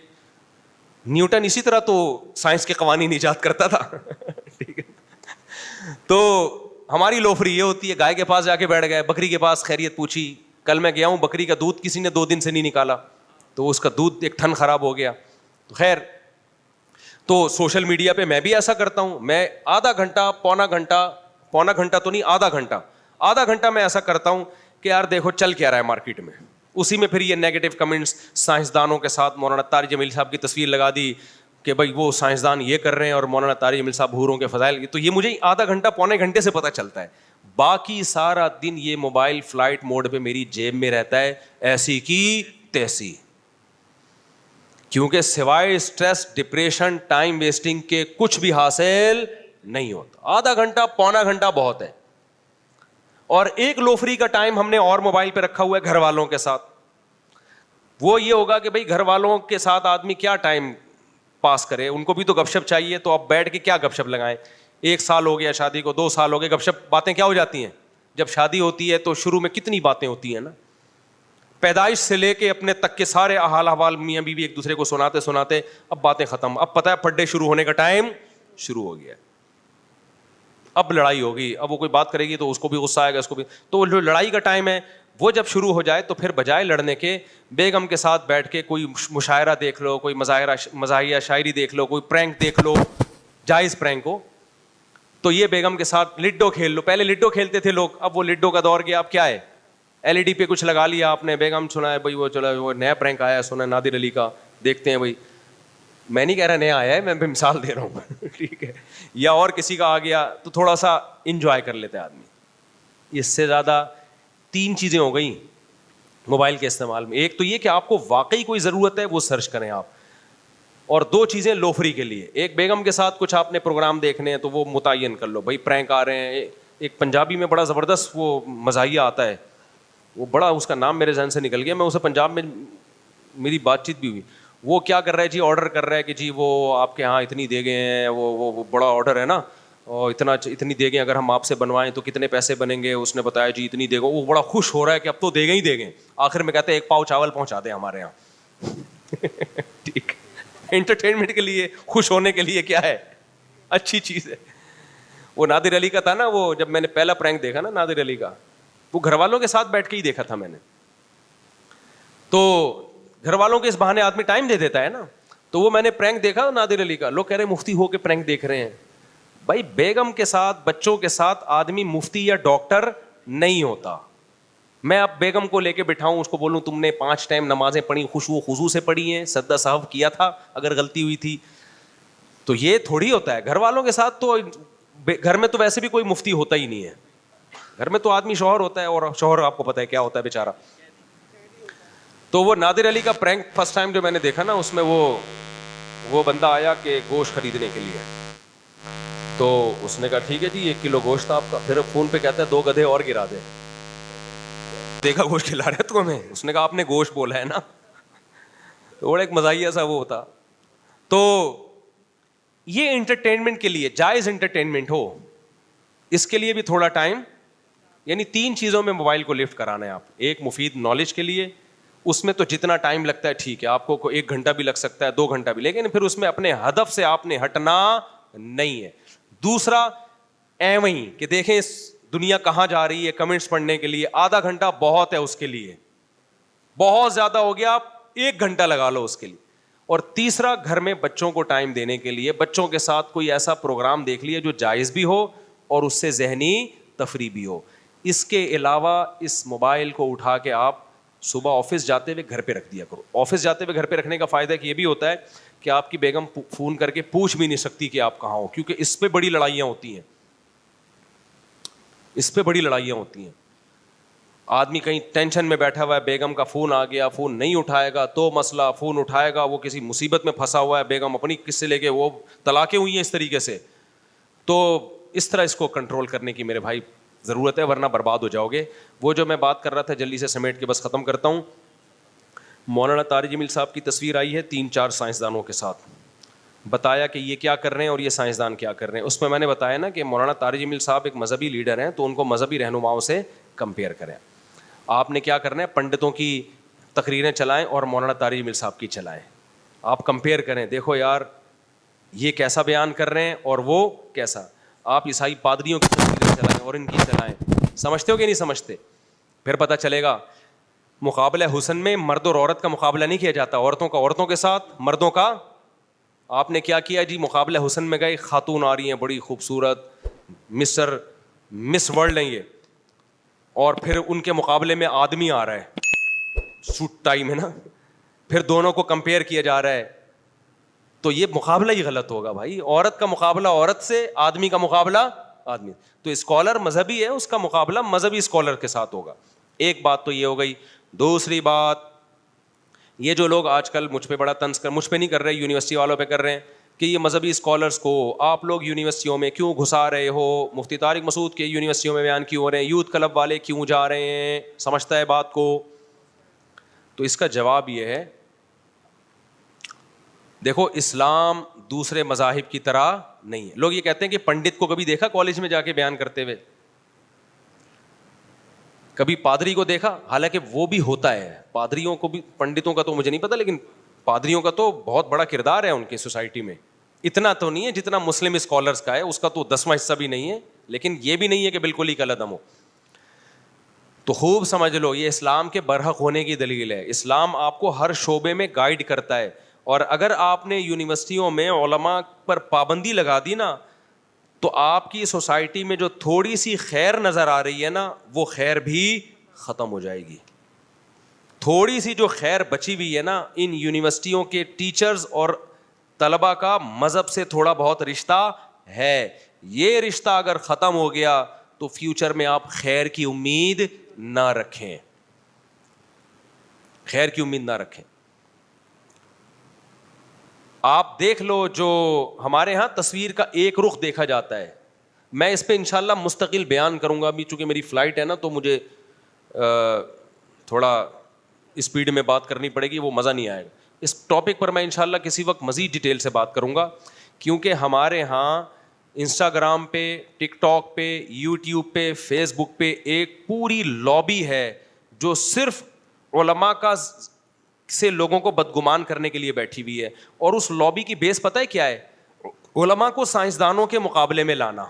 نیوٹن اسی طرح تو سائنس کے قوانین ایجاد کرتا تھا. ٹھیک ہے, تو ہماری لوفری یہ ہوتی ہے, گائے کے پاس جا کے بیٹھ گئے, بکری کے پاس خیریت پوچھی. کل میں گیا ہوں, بکری کا دودھ کسی نے 2 دن سے نہیں نکالا, تو اس کا دودھ ایک تھن خراب ہو گیا. تو خیر, تو سوشل میڈیا پہ میں بھی ایسا کرتا ہوں. میں آدھا گھنٹہ, پونا گھنٹہ تو نہیں, آدھا گھنٹہ میں ایسا کرتا ہوں کہ یار دیکھو چل کیا رہا ہے مارکیٹ میں. اسی میں پھر یہ نیگیٹو کمنٹس, سائنسدانوں کے ساتھ مولانا طارق جمیل صاحب کی تصویر لگا دی کہ بھائی وہ سائنسدان یہ کر رہے ہیں اور مولانا طارق جمیل صاحب حوروں کے فضائل. تو یہ مجھے آدھا گھنٹہ, پونے گھنٹے سے پتہ چلتا ہے. باقی سارا دن یہ موبائل فلائٹ موڈ پہ میری جیب میں رہتا ہے, ایسی کی تیسی. کیونکہ سوائے اسٹریس, ڈپریشن, ٹائم ویسٹنگ کے کچھ بھی حاصل نہیں ہوتا. آدھا گھنٹہ, پونا گھنٹہ بہت ہے. اور ایک لوفری کا ٹائم ہم نے اور موبائل پہ رکھا ہوا ہے گھر والوں کے ساتھ. وہ یہ ہوگا کہ بھائی گھر والوں کے ساتھ آدمی کیا ٹائم پاس کرے, ان کو بھی تو گپ شپ چاہیے. تو اب بیٹھ کے کیا گپ شپ لگائیں. 1 سال ہو گیا شادی کو, 2 سال ہو گئے, گپ شپ باتیں کیا ہو جاتی ہیں. جب شادی ہوتی ہے تو شروع میں کتنی باتیں ہوتی ہیں نا, پیدائش سے لے کے اپنے تک کے سارے حال احوال میاں بیوی ایک دوسرے کو سناتے اب باتیں ختم. اب پتہ ہے پڈے شروع ہونے کا ٹائم شروع ہو گیا. اب لڑائی ہوگی, اب وہ کوئی بات کرے گی تو اس کو بھی غصہ آئے گا, اس کو بھی. تو جو لڑائی کا ٹائم ہے وہ جب شروع ہو جائے تو پھر بجائے لڑنے کے بیگم کے ساتھ بیٹھ کے کوئی مشاعرہ دیکھ لو, کوئی مزاحیہ شاعری دیکھ لو, کوئی پرینک دیکھ لو, جائز پرینک ہو. تو یہ بیگم کے ساتھ لڈو کھیل لو. پہلے لڈو کھیلتے تھے لوگ, اب وہ لڈو کا دور گیا. اب کیا ہے, LED پہ کچھ لگا لیا آپ نے, بیگم سنا ہے بھائی وہ چلا وہ نیا پرینک آیا ہے, سنا ہے نادر علی کا, دیکھتے ہیں بھائی. میں نہیں کہہ رہا نیا آیا ہے, میں مثال دے رہا ہوں. ٹھیک ہے, یا اور کسی کا آ گیا تو تھوڑا سا انجوائے کر لیتے آدمی. اس سے زیادہ 3 چیزیں ہو گئیں موبائل کے استعمال میں. ایک تو یہ کہ آپ کو واقعی کوئی ضرورت ہے وہ سرچ کریں آپ, اور 2 چیزیں لوفری کے لیے. ایک بیگم کے ساتھ کچھ آپ نے پروگرام دیکھنے ہیں تو وہ متعین کر لو, بھائی پرینک آ رہے ہیں. ایک پنجابی میں بڑا زبردست وہ مزاحیہ آتا ہے, وہ بڑا, اس کا نام میرے ذہن سے نکل گیا, میں اسے پنجاب میں میری بات چیت بھی ہوئی. وہ کیا کر رہا ہے جی, آرڈر کر رہا ہے کہ جی وہ آپ کے یہاں اتنی دیگیں ہیں, وہ بڑا آرڈر ہے نا, اور اتنی دیگیں اگر ہم آپ سے بنوائیں تو کتنے پیسے بنیں گے. اس نے بتایا جی اتنی دیگیں. وہ بڑا خوش ہو رہا ہے کہ اب تو دیگیں ہی دیگیں. آخر میں کہتے ہیں 1 پاؤ چاول پہنچا دیں ہمارے یہاں. ٹھیک, انٹرٹینمنٹ کے لیے, خوش ہونے کے لیے کیا ہے, اچھی چیز ہے. وہ نادر علی کا تھا نا, وہ جب میں نے پہلا پرینک دیکھا نا نادر علی کا, وہ گھر والوں کے ساتھ بیٹھ کے ہی دیکھا تھا میں نے. تو گھر والوں کے اس بہانے آدمی ٹائم دے دیتا ہے نا. تو وہ میں نے پرینک دیکھا نادر علی کا, لوگ کہہ رہے مفتی ہو کے پرینک دیکھ رہے ہیں. بھائی بیگم کے ساتھ, بچوں کے ساتھ آدمی مفتی یا ڈاکٹر نہیں ہوتا. میں اب بیگم کو لے کے بٹھاؤں, اس کو بولوں تم نے 5 ٹائم نمازیں پڑھی, خشوع و خضوع سے پڑھی ہیں, سجدہ سہو کیا تھا اگر غلطی ہوئی تھی, تو یہ تھوڑی ہوتا ہے. گھر والوں کے ساتھ تو گھر میں تو ویسے بھی کوئی مفتی ہوتا ہی نہیں ہے. گھر میں تو آدمی شوہر ہوتا ہے, اور شوہر آپ کو پتا ہے کیا ہوتا ہے بیچارہ. تو وہ نادر علی کا پرینک فرسٹ ٹائم جو میں نے دیکھا نا, اس میں وہ بندہ آیا کہ گوشت خریدنے کے لیے. تو اس نے کہا ٹھیک ہے جی 1 کلو گوشت آپ کا. پھر فون پہ کہتا ہے 2 گدھے اور گرا دے. دیکھا گوشت کھلا رہے تو ہمیں, اس نے کہا آپ نے گوشت بولا ہے نا. تھوڑا ایک مزاحیہ سا وہ ہوتا. تو یہ انٹرٹینمنٹ کے لیے, جائز انٹرٹینمنٹ ہو, اس کے لیے بھی تھوڑا ٹائم, یعنی 3 چیزوں میں موبائل کو لفٹ کرانا ہے آپ. ایک مفید نالج کے لیے, اس میں تو جتنا ٹائم لگتا ہے ٹھیک ہے, آپ کو 1 گھنٹہ بھی لگ سکتا ہے, 2 گھنٹہ بھی, لیکن پھر اس میں اپنے ہدف سے آپ نے ہٹنا نہیں ہے. دوسرا ایویں ہی کہ دیکھیں دنیا کہاں جا رہی ہے, کمنٹس پڑھنے کے لیے آدھا گھنٹہ بہت ہے, اس کے لیے بہت زیادہ ہو گیا, آپ 1 گھنٹہ لگا لو اس کے لیے. اور تیسرا گھر میں بچوں کو ٹائم دینے کے لیے بچوں کے ساتھ کوئی ایسا پروگرام دیکھ لیے جو جائز بھی ہو اور اس سے ذہنی تفریح بھی ہو. اس کے علاوہ اس موبائل کو اٹھا کے آپ صبح آفس جاتے ہوئے گھر پہ رکھ دیا کرو. آفس جاتے ہوئے گھر پہ رکھنے کا فائدہ یہ بھی ہوتا ہے کہ آپ کی بیگم فون کر کے پوچھ بھی نہیں سکتی کہ آپ کہاں ہو, کیونکہ اس پہ بڑی لڑائیاں ہوتی ہیں. اس پہ بڑی لڑائیاں ہوتی ہیں. آدمی کہیں ٹینشن میں بیٹھا ہوا ہے, بیگم کا فون آ گیا, فون نہیں اٹھائے گا تو مسئلہ, فون اٹھائے گا وہ کسی مصیبت میں پھنسا ہوا ہے, بیگم اپنی کس سے لے کے وہ طلاقیں ہوئی ہیں اس طریقے سے. تو اس طرح اس کو کنٹرول کرنے کی میرے بھائی ضرورت ہے, ورنہ برباد ہو جاؤ گے. وہ جو میں بات کر رہا تھا جلدی سے سمیٹ کے بس ختم کرتا ہوں. مولانا طارق جمیل صاحب کی تصویر آئی ہے 3-4 سائنسدانوں کے ساتھ, بتایا کہ یہ کیا کر رہے ہیں اور یہ سائنسدان کیا کر رہے ہیں. اس میں نے بتایا نا کہ مولانا طارق جمیل صاحب ایک مذہبی لیڈر ہیں, تو ان کو مذہبی رہنماؤں سے کمپیئر کریں. آپ نے کیا کرنا ہے, پنڈتوں کی تقریریں چلائیں اور مولانا طارق جمیل صاحب کی چلائیں. آپ کمپیئر کریں, دیکھو یار یہ کیسا بیان کر رہے ہیں اور وہ کیسا. آپ عیسائی پادریوں کی تصویریں چلائیں اور ان کی چلائیں, سمجھتے ہو کہ نہیں سمجھتے؟ پھر پتہ چلے گا. مقابلہ حسن میں مرد اور عورت کا مقابلہ نہیں کیا جاتا, عورتوں کا عورتوں کے ساتھ, مردوں کا. آپ نے کیا کیا جی, مقابلہ حسن میں گئے, خاتون آ رہی ہیں بڑی خوبصورت, مس ورلڈ ہیں یہ, اور پھر ان کے مقابلے میں آدمی آ رہا ہے سوٹ ٹائی میں نا, پھر دونوں کو کمپیئر کیا جا رہا ہے. تو یہ مقابلہ ہی غلط ہوگا بھائی. عورت کا مقابلہ عورت سے, آدمی کا مقابلہ آدمی. تو اسکالر مذہبی ہے, اس کا مقابلہ مذہبی اسکالر کے ساتھ ہوگا. ایک بات تو یہ ہو گئی. دوسری بات, یہ جو لوگ آج کل مجھ پہ بڑا طنز مجھ پہ نہیں کر رہے, یونیورسٹی والوں پہ کر رہے ہیں کہ یہ مذہبی اسکالرس کو آپ لوگ یونیورسٹیوں میں کیوں گھسا رہے ہو, مفتی طارق مسعود کے یونیورسٹیوں میں بیان کیوں ہو رہے ہیں, یوتھ کلب والے کیوں جا رہے ہیں, سمجھتا ہے بات کو؟ تو اس کا جواب یہ ہے, دیکھو اسلام دوسرے مذاہب کی طرح نہیں ہے. لوگ یہ کہتے ہیں کہ پنڈت کو کبھی دیکھا کالج میں جا کے بیان کرتے ہوئے, کبھی پادری کو دیکھا؟ حالانکہ وہ بھی ہوتا ہے, پادریوں کو بھی, پنڈتوں کا تو مجھے نہیں پتا, لیکن پادریوں کا تو بہت بڑا کردار ہے ان کی سوسائٹی میں. اتنا تو نہیں ہے جتنا مسلم اسکالرس کا ہے, اس کا تو 10واں حصہ بھی نہیں ہے, لیکن یہ بھی نہیں ہے کہ بالکل ہی کالعدم ہو. تو خوب سمجھ لو, یہ اسلام کے برحق ہونے کی دلیل ہے. اسلام آپ کو ہر شعبے میں گائیڈ کرتا ہے, اور اگر آپ نے یونیورسٹیوں میں علماء پر پابندی لگا دی نا, تو آپ کی سوسائٹی میں جو تھوڑی سی خیر نظر آ رہی ہے نا, وہ خیر بھی ختم ہو جائے گی. تھوڑی سی جو خیر بچی ہوئی ہے نا, ان یونیورسٹیوں کے ٹیچرز اور طلباء کا مذہب سے تھوڑا بہت رشتہ ہے. یہ رشتہ اگر ختم ہو گیا تو فیوچر میں آپ خیر کی امید نہ رکھیں, خیر کی امید نہ رکھیں. آپ دیکھ لو, جو ہمارے ہاں تصویر کا ایک رخ دیکھا جاتا ہے, میں اس پہ انشاءاللہ مستقل بیان کروں گا. ابھی چونکہ میری فلائٹ ہے نا, تو مجھے تھوڑا اسپیڈ میں بات کرنی پڑے گی, وہ مزہ نہیں آئے گا. اس ٹاپک پر میں انشاءاللہ کسی وقت مزید ڈیٹیل سے بات کروں گا, کیونکہ ہمارے ہاں انسٹاگرام پہ, ٹک ٹاک پہ, یوٹیوب پہ, فیس بک پہ ایک پوری لابی ہے جو صرف علماء کا سے لوگوں کو بدگمان کرنے کے لیے بیٹھی ہوئی ہے. اور اس لابی کی بیس پتہ ہے کیا ہے؟ علماء کو سائنسدانوں کے مقابلے میں لانا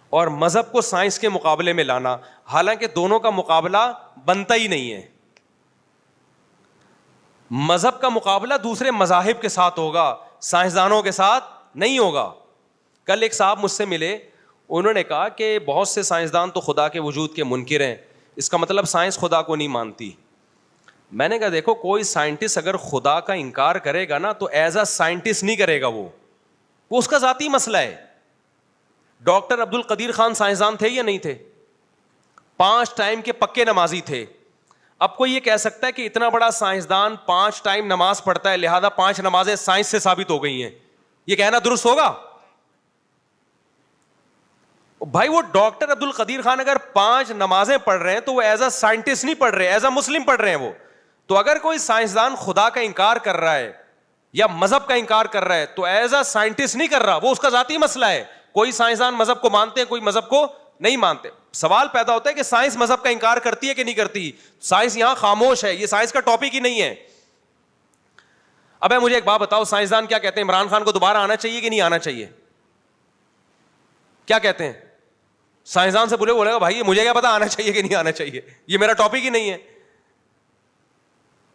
اور مذہب کو سائنس کے مقابلے میں لانا، حالانکہ دونوں کا مقابلہ بنتا ہی نہیں ہے. مذہب کا مقابلہ دوسرے مذاہب کے ساتھ ہوگا، سائنسدانوں کے ساتھ نہیں ہوگا. کل ایک صاحب مجھ سے ملے، انہوں نے کہا کہ بہت سے سائنسدان تو خدا کے وجود کے منکر ہیں، اس کا مطلب سائنس خدا کو نہیں مانتی. میں نے کہا دیکھو، کوئی سائنٹسٹ اگر خدا کا انکار کرے گا نا تو ایز اے سائنٹسٹ نہیں کرے گا، وہ اس کا ذاتی مسئلہ ہے. ڈاکٹر عبد القدیر خان سائنسدان تھے یا نہیں تھے؟ 5 ٹائم کے پکے نمازی تھے. اب کوئی یہ کہہ سکتا ہے کہ اتنا بڑا سائنسدان 5 ٹائم نماز پڑھتا ہے لہذا 5 نمازیں سائنس سے ثابت ہو گئی ہیں، یہ کہنا درست ہوگا؟ بھائی وہ ڈاکٹر عبد القدیر خان اگر 5 نمازیں پڑھ رہے ہیں تو وہ ایز اے سائنٹسٹ نہیں پڑھ رہے، ایز اے مسلم پڑھ رہے ہیں وہ. تو اگر کوئی سائنسدان خدا کا انکار کر رہا ہے یا مذہب کا انکار کر رہا ہے تو ایز اے سائنٹسٹ نہیں کر رہا، وہ اس کا ذاتی مسئلہ ہے. کوئی سائنسدان مذہب کو مانتے ہیں، کوئی مذہب کو نہیں مانتے. سوال پیدا ہوتا ہے کہ سائنس مذہب کا انکار کرتی ہے کہ نہیں کرتی؟ سائنس یہاں خاموش ہے، یہ سائنس کا ٹاپک ہی نہیں ہے. اب مجھے ایک بات بتاؤ، سائنسدان کیا کہتے ہیں؟ عمران خان کو دوبارہ آنا چاہیے کہ نہیں آنا چاہیے؟ کیا کہتے ہیں؟ سائنسدان سے بولے گا بھائی مجھے کیا پتا آنا چاہیے کہ نہیں آنا چاہیے، یہ میرا ٹاپک ہی نہیں ہے.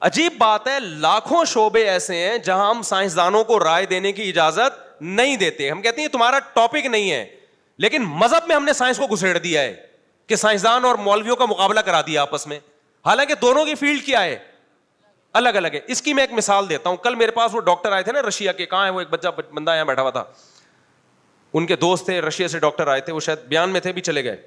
عجیب بات ہے، لاکھوں شعبے ایسے ہیں جہاں ہم سائنسدانوں کو رائے دینے کی اجازت نہیں دیتے. ہم کہتے ہیں تمہارا ٹاپک نہیں ہے، لیکن مذہب میں ہم نے سائنس کو گھسیڑ دیا ہے کہ سائنسدان اور مولویوں کا مقابلہ کرا دیا آپس میں، حالانکہ دونوں کی فیلڈ کیا ہے؟ الگ الگ ہے. اس کی میں ایک مثال دیتا ہوں. کل میرے پاس وہ ڈاکٹر آئے تھے نا رشیا کے، کہاں ہے وہ ایک بندہ یہاں بیٹھا ہوا تھا، ان کے دوست تھے رشیا سے ڈاکٹر آئے تھے، وہ شاید بیان میں تھے بھی چلے گئے.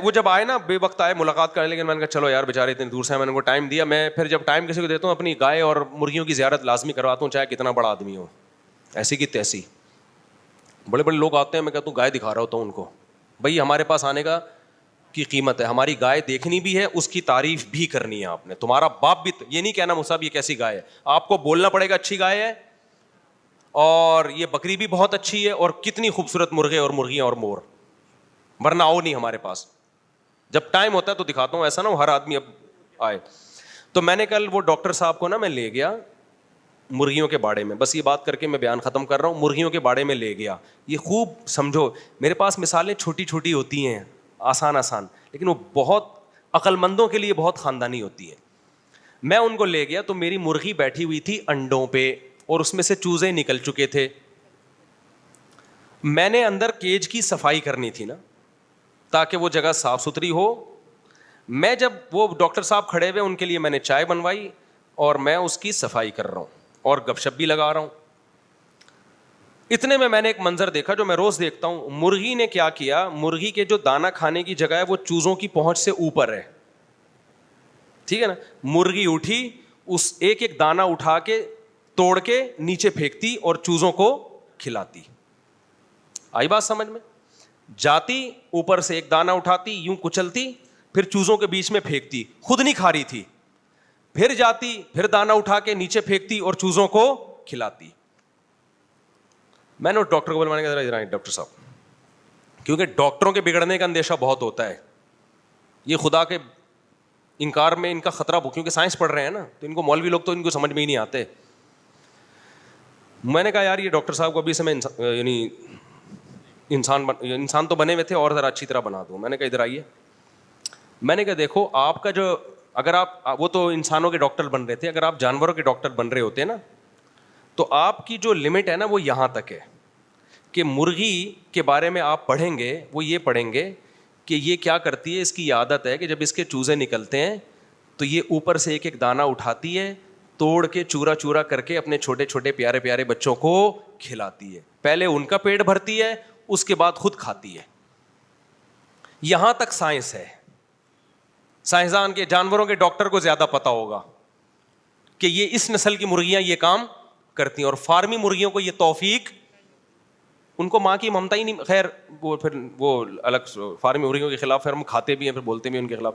وہ جب آئے نا بے وقت آئے ملاقات کرنے، لیکن میں نے کہا چلو یار بیچارے اتنی دور سے ہیں، میں نے ان کو ٹائم دیا. میں پھر جب ٹائم کسی کو دیتا ہوں اپنی گائے اور مرغیوں کی زیارت لازمی کرواتا ہوں، چاہے کتنا بڑا آدمی ہو، ایسی کی تیسی. بڑے بڑے لوگ آتے ہیں، میں کہتا ہوں گائے دکھا رہا ہوتا ہوں ان کو، بھائی ہمارے پاس آنے کا کی قیمت ہے، ہماری گائے دیکھنی بھی ہے، اس کی تعریف بھی کرنی ہے آپ نے. تمہارا باپ بھی یہ نہیں کہنا مصعب یہ کیسی گائے ہے، آپ کو بولنا پڑے گا اچھی گائے ہے اور یہ بکری بھی بہت اچھی ہے اور کتنی خوبصورت مرغے اور مرغیاں اور مور، ورنہ آؤ نہیں ہمارے پاس. جب ٹائم ہوتا ہے تو دکھاتا ہوں، ایسا نہ ہو ہر آدمی اب آئے. تو میں نے کل وہ ڈاکٹر صاحب کو نا میں لے گیا مرغیوں کے باڑے میں، بس یہ بات کر کے میں بیان ختم کر رہا ہوں. مرغیوں کے باڑے میں لے گیا. یہ خوب سمجھو، میرے پاس مثالیں چھوٹی چھوٹی ہوتی ہیں، آسان لیکن وہ بہت عقل مندوں کے لیے بہت خاندانی ہوتی ہیں. میں ان کو لے گیا تو میری مرغی بیٹھی ہوئی تھی انڈوں پہ اور اس میں سے چوزے نکل چکے تھے. میں نے اندر کیج کی صفائی کرنی تھی نا تاکہ وہ جگہ صاف ستھری ہو. میں جب وہ ڈاکٹر صاحب کھڑے ہوئے ان کے لیے میں نے چائے بنوائی اور میں اس کی صفائی کر رہا ہوں اور گپ شپ بھی لگا رہا ہوں. اتنے میں نے ایک منظر دیکھا جو میں روز دیکھتا ہوں. مرغی نے کیا کیا، مرغی کے جو دانا کھانے کی جگہ ہے وہ چوزوں کی پہنچ سے اوپر ہے، ٹھیک ہے نا. مرغی اٹھی، اس ایک ایک دانا اٹھا کے توڑ کے نیچے پھینکتی اور چوزوں کو کھلاتی. آئی بات سمجھ میں؟ جاتی اوپر سے ایک دانا اٹھاتی، یوں کچلتی، پھر چوزوں کے بیچ میں پھینکتی، خود نہیں کھا رہی تھی. پھر جاتی، پھر دانا اٹھا کے نیچے پھینکتی اور چوزوں کو کھلاتی. میں نے ڈاکٹر کو بولوانے کا ادھر ڈاکٹر صاحب، کیونکہ ڈاکٹروں کے بگڑنے کا اندیشہ بہت ہوتا ہے. یہ خدا کے انکار میں ان کا خطرہ، کیونکہ سائنس پڑھ رہے ہیں نا تو ان کو مولوی لوگ تو ان کو سمجھ میں ہی نہیں آتے. میں نے کہا یار یہ ڈاکٹر صاحب کو ابھی سے میں یعنی انسان تو بنے ہوئے تھے اور ذرا اچھی طرح بنا دوں. میں نے کہا ادھر آئیے. میں نے کہا دیکھو آپ کا جو، اگر آپ، وہ تو انسانوں کے ڈاکٹر بن رہے تھے، اگر آپ جانوروں کے ڈاکٹر بن رہے ہوتے نا تو آپ کی جو لمٹ ہے نا وہ یہاں تک ہے کہ مرغی کے بارے میں آپ پڑھیں گے، وہ یہ پڑھیں گے کہ یہ کیا کرتی ہے، اس کی عادت ہے کہ جب اس کے چوزے نکلتے ہیں تو یہ اوپر سے ایک ایک دانہ اٹھاتی ہے، توڑ کے چورا چورا کر کے اپنے چھوٹے چھوٹے پیارے پیارے بچوں کو کھلاتی ہے. پہلے ان کا پیٹ بھرتی ہے، اس کے بعد خود کھاتی ہے. یہاں تک سائنس ہے. سائنسدان کے، جانوروں کے ڈاکٹر کو زیادہ پتا ہوگا کہ یہ اس نسل کی مرغیاں یہ کام کرتی ہیں، اور فارمی مرغیوں کو یہ توفیق، ان کو ماں کی ممتا ہی نہیں. خیر وہ پھر وہ الگ، فارمی مرغیوں کے خلاف پھر ہم کھاتے بھی ہیں، پھر بولتے بھی ان کے خلاف.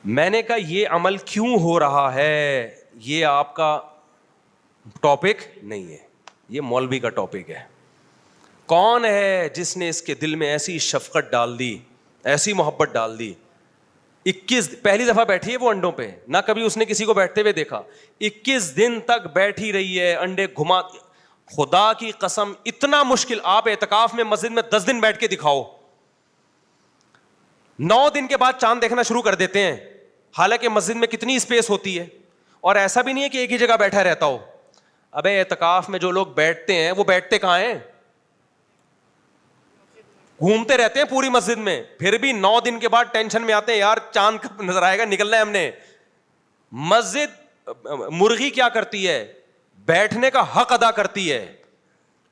میں نے کہا یہ عمل کیوں ہو رہا ہے، یہ آپ کا ٹاپک نہیں ہے، یہ مولوی کا ٹاپک ہے. کون ہے جس نے اس کے دل میں ایسی شفقت ڈال دی، ایسی محبت ڈال دی 21 پہلی دفعہ بیٹھی ہے وہ انڈوں پہ, نہ کبھی اس نے کسی کو بیٹھتے ہوئے دیکھا, 21 دن تک بیٹھی رہی ہے انڈے گھما. خدا کی قسم اتنا مشکل, آپ اعتکاف میں مسجد میں 10 دن بیٹھ کے دکھاؤ, 9 دن کے بعد چاند دیکھنا شروع کر دیتے ہیں, حالانکہ مسجد میں کتنی اسپیس ہوتی ہے, اور ایسا بھی نہیں ہے کہ ایک ہی جگہ بیٹھا رہتا ہو. ابے اعتکاف میں جو لوگ بیٹھتے ہیں وہ بیٹھتے کہاں ہیں, گھومتے رہتے ہیں پوری مسجد میں, پھر بھی 9 دن کے بعد ٹینشن میں آتے ہیں یار چاند کب نظر آئے گا, نکلنا ہے ہم نے. مسجد مرغی کیا کرتی ہے, بیٹھنے کا حق ادا کرتی ہے.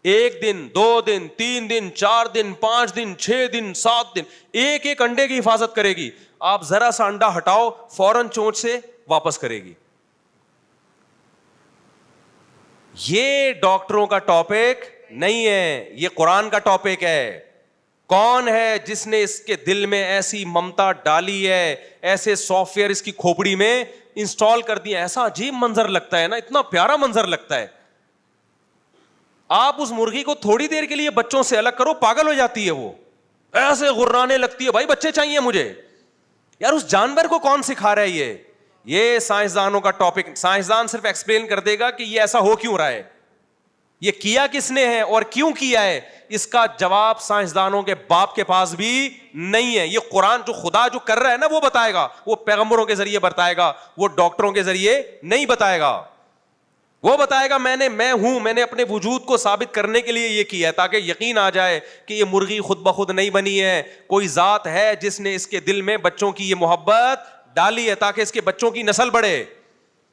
1 دن 2 دن 3 دن 4 دن 5 دن 6 دن 7 دن ایک ایک انڈے کی حفاظت کرے گی. آپ ذرا سا انڈا ہٹاؤ فوراً چونچ سے واپس کرے گی. یہ ڈاکٹروں کا ٹاپک نہیں ہے, یہ قرآن کا ٹاپک ہے. کون ہے جس نے اس کے دل میں ایسی ممتا ڈالی ہے, ایسے سافٹ ویئر اس کی کھوپڑی میں انسٹال کر دیا. ایسا عجیب منظر لگتا ہے نا, اتنا پیارا منظر لگتا ہے. آپ اس مرغی کو تھوڑی دیر کے لیے بچوں سے الگ کرو, پاگل ہو جاتی ہے, وہ ایسے غرانے لگتی ہے, بھائی بچے چاہیے مجھے. یار اس جانور کو کون سکھا رہا ہے یہ سائنسدانوں کا ٹاپک. سائنسدان صرف ایکسپلین کر دے گا کہ یہ ایسا ہو کیوں رہا ہے, یہ کیا کس نے ہے اور کیوں کیا ہے. اس کا جواب سائنسدانوں کے باپ کے پاس بھی نہیں ہے. یہ قرآن جو خدا جو کر رہا ہے نا وہ بتائے گا, وہ پیغمبروں کے ذریعے بتائے گا, وہ ڈاکٹروں کے ذریعے نہیں بتائے گا. وہ بتائے گا میں ہوں, میں نے اپنے وجود کو ثابت کرنے کے لیے یہ کیا ہے, تاکہ یقین آ جائے کہ یہ مرغی خود بخود نہیں بنی ہے, کوئی ذات ہے جس نے اس کے دل میں بچوں کی یہ محبت ڈالی ہے, تاکہ اس کے بچوں کی نسل بڑھے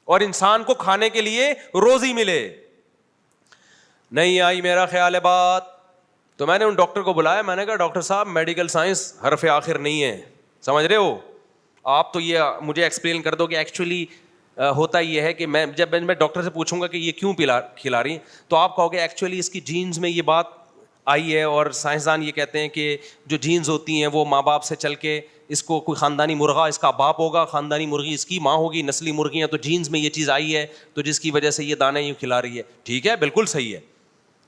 اور انسان کو کھانے کے لیے روزی ملے. نہیں آئی میرا خیال ہے بات, تو میں نے ان ڈاکٹر کو بلایا, میں نے کہا ڈاکٹر صاحب میڈیکل سائنس حرف آخر نہیں ہے, سمجھ رہے ہو آپ, تو یہ مجھے ایکسپلین کر دو کہ ایکچولی ہوتا یہ ہے کہ جب میں ڈاکٹر سے پوچھوں گا کہ یہ کیوں کھلا رہی ہیں, تو آپ کہو گے ایکچولی اس کی جینز میں یہ بات آئی ہے, اور سائنسدان یہ کہتے ہیں کہ جو جینز ہوتی ہیں وہ ماں باپ سے چل کے, اس کو کوئی خاندانی مرغا اس کا باپ ہوگا, خاندانی مرغی اس کی ماں ہوگی, نسلی مرغیاں, تو جینز میں یہ چیز آئی ہے, تو جس کی وجہ سے یہ دانے یوں کھلا رہی ہے. ٹھیک ہے, بالکل صحیح ہے,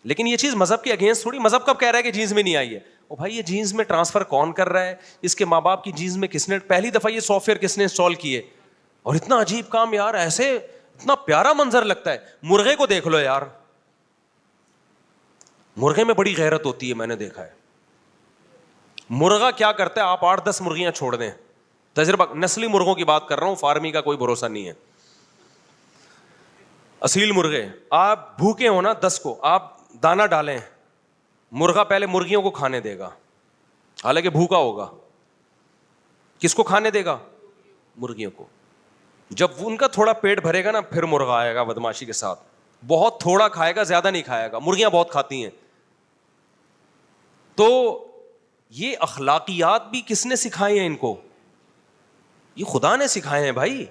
لیکن یہ چیز مذہب کے اگینسٹ تھوڑی. مذہب کب کہہ رہا ہے کہ جینز میں نہیں آئی ہے؟ او بھائی یہ جینز میں ٹرانسفر کون کر رہا ہے, اس کے ماں باپ کی جینز میں کس نے پہلی دفعہ یہ سافٹ ویئر کس نے انسٹال کیے, اور اتنا عجیب کام یار, ایسے اتنا پیارا منظر لگتا ہے. مرغے کو دیکھ لو یار, مرغے میں بڑی غیرت ہوتی ہے, میں نے دیکھا ہے. مرغا کیا کرتا ہے, آپ 8-10 مرغیاں چھوڑ دیں, تجربہ نسلی مرغوں کی بات کر رہا ہوں, فارمی کا کوئی بھروسہ نہیں ہے. اصیل مرغے آپ بھوکے ہو نا, 10 کو آپ دانا ڈالیں, مرغا پہلے مرغیوں کو کھانے دے گا, حالانکہ بھوکا ہوگا. کس کو کھانے دے گا؟ مرغیوں کو. جب ان کا تھوڑا پیٹ بھرے گا نا, پھر مرغا آئے گا بدماشی کے ساتھ, بہت تھوڑا کھائے گا, زیادہ نہیں کھائے گا. مرغیاں بہت کھاتی ہیں. تو یہ اخلاقیات بھی کس نے سکھائی ہیں ان کو؟ یہ خدا نے سکھائے ہیں بھائی.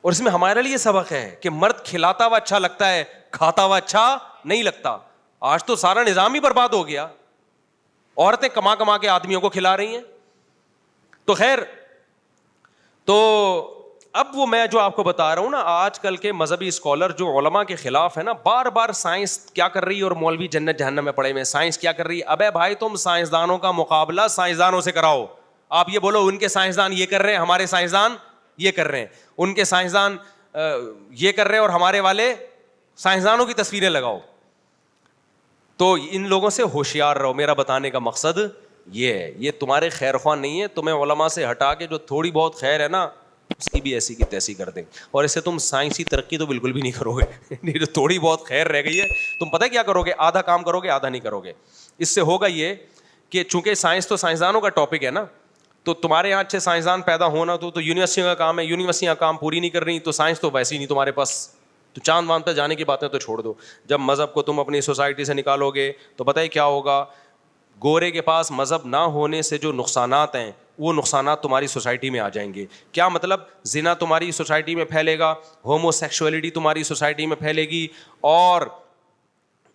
اور اس میں ہمارے لیے سبق ہے کہ مرد کھلاتا ہوا اچھا لگتا ہے, کھاتا ہوا اچھا نہیں لگتا. آج تو سارا نظام ہی برباد ہو گیا, عورتیں کما کما کے آدمیوں کو کھلا رہی ہیں. تو خیر, تو اب وہ میں جو آپ کو بتا رہا ہوں نا, آج کل کے مذہبی اسکالر جو علماء کے خلاف ہے نا, بار بار سائنس کیا کر رہی ہے, اور مولوی جنت جہنم میں پڑے ہوئے, سائنس کیا کر رہی ہے. ابے بھائی تم سائنسدانوں کا مقابلہ سائنسدانوں سے کراؤ. آپ یہ بولو ان کے سائنسدان یہ کر رہے ہیں, ہمارے سائنسدان یہ کر رہے ہیں, ان کے سائنسدان یہ کر رہے ہیں, اور ہمارے والے سائنسدانوں کی تصویریں لگاؤ. تو ان لوگوں سے ہوشیار رہو. میرا بتانے کا مقصد یہ ہے, یہ تمہارے خیر خواہ نہیں ہے, تمہیں علماء سے ہٹا کے جو تھوڑی بہت خیر ہے نا اس کی بھی ایسی کی تیسی کر دیں, اور اس سے تم سائنسی ترقی تو بالکل بھی نہیں کرو گے. تھوڑی بہت خیر رہ گئی ہے, تم پتہ کیا کرو گے, آدھا کام کرو گے, آدھا نہیں کرو گے. اس سے ہوگا یہ کہ چونکہ سائنس تو سائنسدانوں کا ٹاپک ہے نا, تو تمہارے یہاں اچھے سائنسدان پیدا ہونا تو یونیورسٹیوں کا کام ہے. یونیورسٹیاں کام پوری نہیں کر رہی, تو سائنس تو ویسے ہی نہیں تمہارے پاس. تو چاند وان پہ جانے کی باتیں تو چھوڑ دو. جب مذہب کو تم اپنی سوسائٹی سے نکالو گے تو پتہ ہے کیا ہوگا, گورے کے پاس مذہب نہ ہونے سے جو نقصانات ہیں وہ نقصانات تمہاری سوسائٹی میں آ جائیں گے. کیا مطلب؟ زنا تمہاری سوسائٹی میں پھیلے گا, ہومو سیکشولیٹی تمہاری سوسائٹی میں پھیلے گی, اور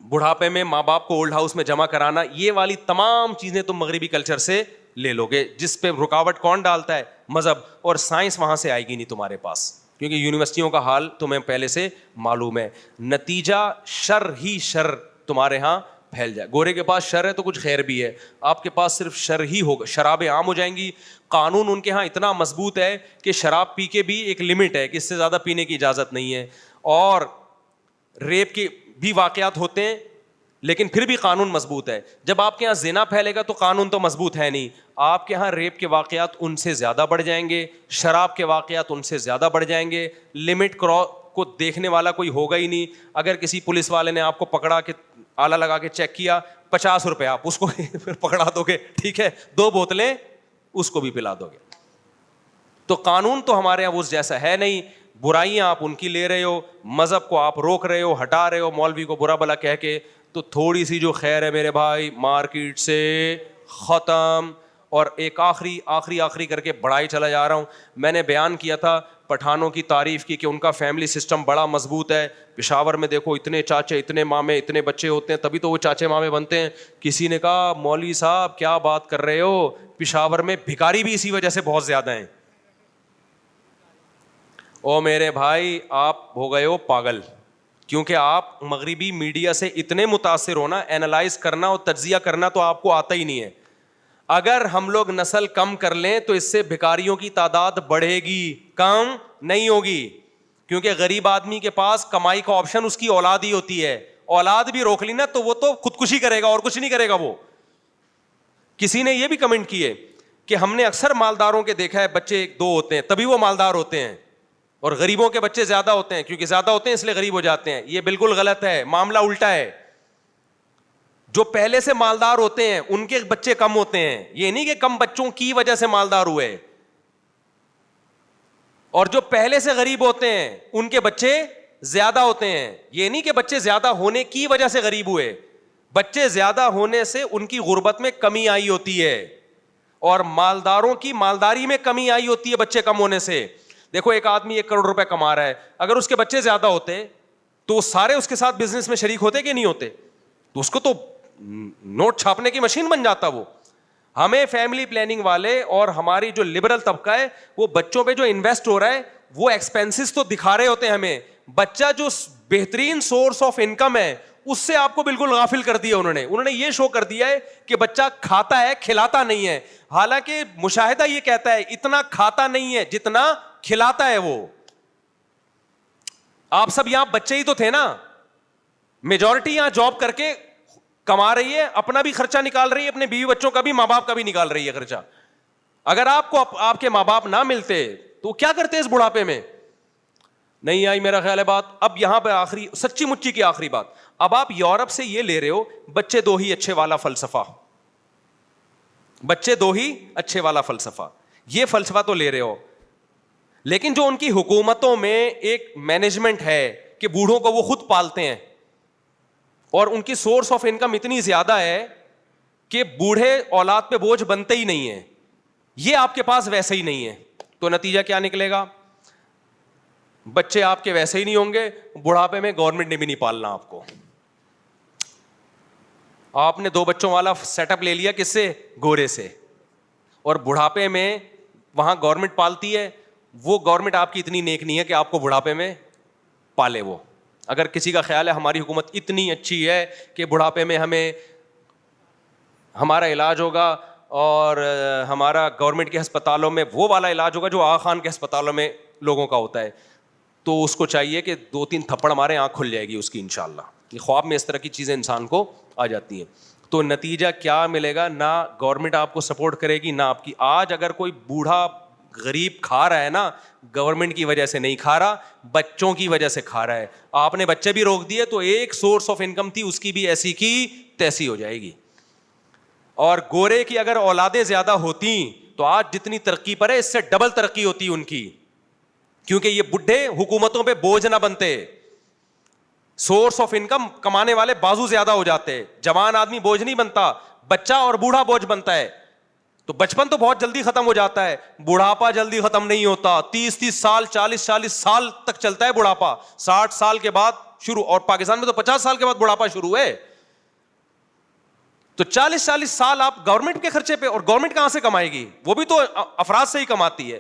بڑھاپے میں ماں باپ کو اولڈ ہاؤس میں جمع کرانا, یہ والی تمام چیزیں تم مغربی کلچر سے لے لو گے, جس پہ رکاوٹ کون ڈالتا ہے؟ مذہب. اور سائنس وہاں سے آئے گی نہیں تمہارے پاس, کیونکہ یونیورسٹیوں کا حال تمہیں پہلے سے معلوم ہے. نتیجہ شر ہی شر تمہارے ہاں پھیل جائے. گورے کے پاس شر ہے تو کچھ خیر بھی ہے, آپ کے پاس صرف شر ہی ہوگا. شرابیں عام ہو جائیں گی. قانون ان کے ہاں اتنا مضبوط ہے کہ شراب پی کے بھی ایک لمٹ ہے کہ اس سے زیادہ پینے کی اجازت نہیں ہے. اور ریپ کے بھی واقعات ہوتے ہیں لیکن پھر بھی قانون مضبوط ہے. جب آپ کے یہاں زنا پھیلے گا تو قانون تو مضبوط ہے نہیں. آپ کے یہاں ریپ کے واقعات ان سے زیادہ بڑھ جائیں گے, شراب کے واقعات ان سے زیادہ بڑھ جائیں گے. لمٹ کو دیکھنے والا کوئی ہوگا ہی نہیں. اگر کسی پولیس والے نے آپ کو پکڑا کے آلہ لگا کے چیک کیا, 50 روپے آپ اس کو پھر پکڑا دو گے, ٹھیک ہے, 2 بوتلیں اس کو بھی پلا دو گے. تو قانون تو ہمارے یہاں اس جیسا ہے نہیں. برائیاں آپ ان کی لے رہے ہو, مذہب کو آپ روک رہے ہو, ہٹا رہے ہو, مولوی کو برا بلا کہہ کے. تو تھوڑی سی جو خیر ہے میرے بھائی, مارکیٹ سے ختم. اور ایک آخری کر کے بڑھائی چلا جا رہا ہوں. میں نے بیان کیا تھا پٹھانوں کی تعریف کی کہ ان کا فیملی سسٹم بڑا مضبوط ہے. پشاور میں دیکھو اتنے چاچے, اتنے مامے, اتنے بچے ہوتے ہیں, تبھی تو وہ چاچے مامے بنتے ہیں. کسی نے کہا مولوی صاحب کیا بات کر رہے ہو, پشاور میں بھکاری بھی اسی وجہ سے بہت زیادہ ہیں. او میرے بھائی آپ ہو گئے ہو پاگل, کیونکہ آپ مغربی میڈیا سے اتنے متاثر ہونا, اینالائز کرنا اور تجزیہ کرنا تو آپ کو آتا ہی نہیں ہے. اگر ہم لوگ نسل کم کر لیں تو اس سے بھکاریوں کی تعداد بڑھے گی, کم نہیں ہوگی. کیونکہ غریب آدمی کے پاس کمائی کا آپشن اس کی اولاد ہی ہوتی ہے. اولاد بھی روک لی نا تو وہ تو خودکشی کرے گا اور کچھ نہیں کرے گا. وہ کسی نے یہ بھی کمنٹ کیے کہ ہم نے اکثر مالداروں کے دیکھا ہے بچے 2 ہوتے ہیں تبھی وہ مالدار ہوتے ہیں, اور غریبوں کے بچے زیادہ ہوتے ہیں کیونکہ زیادہ ہوتے ہیں اس لیے غریب ہو جاتے ہیں. یہ بالکل غلط ہے, معاملہ الٹا ہے. جو پہلے سے مالدار ہوتے ہیں ان کے بچے کم ہوتے ہیں. یہ نہیں کہ کم بچوں کی وجہ سے مالدار ہوئے, اور جو پہلے سے غریب ہوتے ہیں ان کے بچے زیادہ ہوتے ہیں. یہ نہیں کہ بچے زیادہ ہونے کی وجہ سے غریب ہوئے, بچے زیادہ ہونے سے ان کی غربت میں کمی آئی ہوتی ہے, اور مالداروں کی مالداری میں کمی آئی ہوتی ہے بچے کم ہونے سے. دیکھو ایک آدمی 1 کروڑ روپے کما رہا ہے, اگر اس کے بچے زیادہ ہوتے تو سارے اس کے ساتھ بزنس میں شریک ہوتے کہ نہیں ہوتے؟ تو اس کو تو نوٹ چھاپنے کی مشین بن جاتا وہ. ہمیں فیملی پلاننگ والے اور ہماری جو لبرل طبقہ ہے وہ بچوں پہ جو انویسٹ ہو رہا ہے وہ ایکسپینسز تو دکھا رہے ہوتے ہیں ہمیں. بچہ جو بہترین سورس آف انکم ہے اس سے آپ کو بالکل غافل کر دیا انہوں نے یہ شو کر دیا ہے کہ بچہ کھاتا ہے کھلاتا نہیں ہے. حالانکہ مشاہدہ یہ کہتا ہے اتنا کھاتا نہیں ہے جتنا کھلاتا ہے وہ. آپ سب یہاں بچے ہی تو تھے نا, میجورٹی یہاں جاب کر کے کما رہی ہے, اپنا بھی خرچہ نکال رہی ہے, اپنے بیوی بچوں کا بھی, ماں باپ کا بھی نکال رہی ہے خرچہ. اگر آپ کو آپ کے ماں باپ نہ ملتے تو کیا کرتے اس بڑھاپے میں؟ نہیں آئی میرا خیال ہے بات. اب یہاں پہ آخری سچی مچی کی آخری بات, اب آپ یورپ سے یہ لے رہے ہو بچے 2 ہی اچھے والا فلسفہ, بچے 2 ہی اچھے والا فلسفہ, یہ فلسفہ تو لے رہے ہو, لیکن جو ان کی حکومتوں میں ایک مینجمنٹ ہے کہ بوڑھوں کو وہ خود پالتے ہیں اور ان کی سورس آف انکم اتنی زیادہ ہے کہ بوڑھے اولاد پہ بوجھ بنتے ہی نہیں ہیں, یہ آپ کے پاس ویسے ہی نہیں ہے. تو نتیجہ کیا نکلے گا؟ بچے آپ کے ویسے ہی نہیں ہوں گے, بڑھاپے میں گورنمنٹ نے بھی نہیں پالنا آپ کو. آپ نے 2 بچوں والا سیٹ اپ لے لیا کس سے؟ گورے سے, اور بڑھاپے میں وہاں گورنمنٹ پالتی ہے. وہ گورنمنٹ آپ کی اتنی نیک نہیں ہے کہ آپ کو بڑھاپے میں پالے. وہ اگر کسی کا خیال ہے ہماری حکومت اتنی اچھی ہے کہ بڑھاپے میں ہمیں ہمارا علاج ہوگا اور ہمارا گورنمنٹ کے ہسپتالوں میں وہ والا علاج ہوگا جو آغا خان کے ہسپتالوں میں لوگوں کا ہوتا ہے, تو اس کو چاہیے کہ 2-3 تھپڑ ہمارے آنکھ کھل جائے گی اس کی انشاءاللہ. یہ خواب میں اس طرح کی چیزیں انسان کو آ جاتی ہیں. تو نتیجہ کیا ملے گا؟ نہ گورنمنٹ آپ کو سپورٹ کرے گی نہ آپ کی. آج اگر کوئی بوڑھا غریب کھا رہا ہے نا, گورنمنٹ کی وجہ سے نہیں کھا رہا, بچوں کی وجہ سے کھا رہا ہے. آپ نے بچے بھی روک دیے تو ایک سورس آف انکم تھی اس کی بھی ایسی کی تیسی ہو جائے گی. اور گورے کی اگر اولادیں زیادہ ہوتی تو آج جتنی ترقی پر ہے اس سے ڈبل ترقی ہوتی ان کی, کیونکہ یہ بڈھے حکومتوں پہ بوجھ نہ بنتے. سورس آف انکم کمانے والے بازو زیادہ ہو جاتے, جوان آدمی بوجھ نہیں بنتا, بچہ اور بوڑھا بوجھ بنتا ہے. تو بچپن تو بہت جلدی ختم ہو جاتا ہے, بڑھاپا جلدی ختم نہیں ہوتا. 30 سال 40 سال تک چلتا ہے بڑھاپا, 60 سال کے بعد شروع, اور پاکستان میں تو 50 سال کے بعد بڑھاپا شروع ہے. تو 40 سال آپ گورنمنٹ کے خرچے پہ, اور گورنمنٹ کہاں سے کمائے گی؟ وہ بھی تو افراد سے ہی کماتی ہے.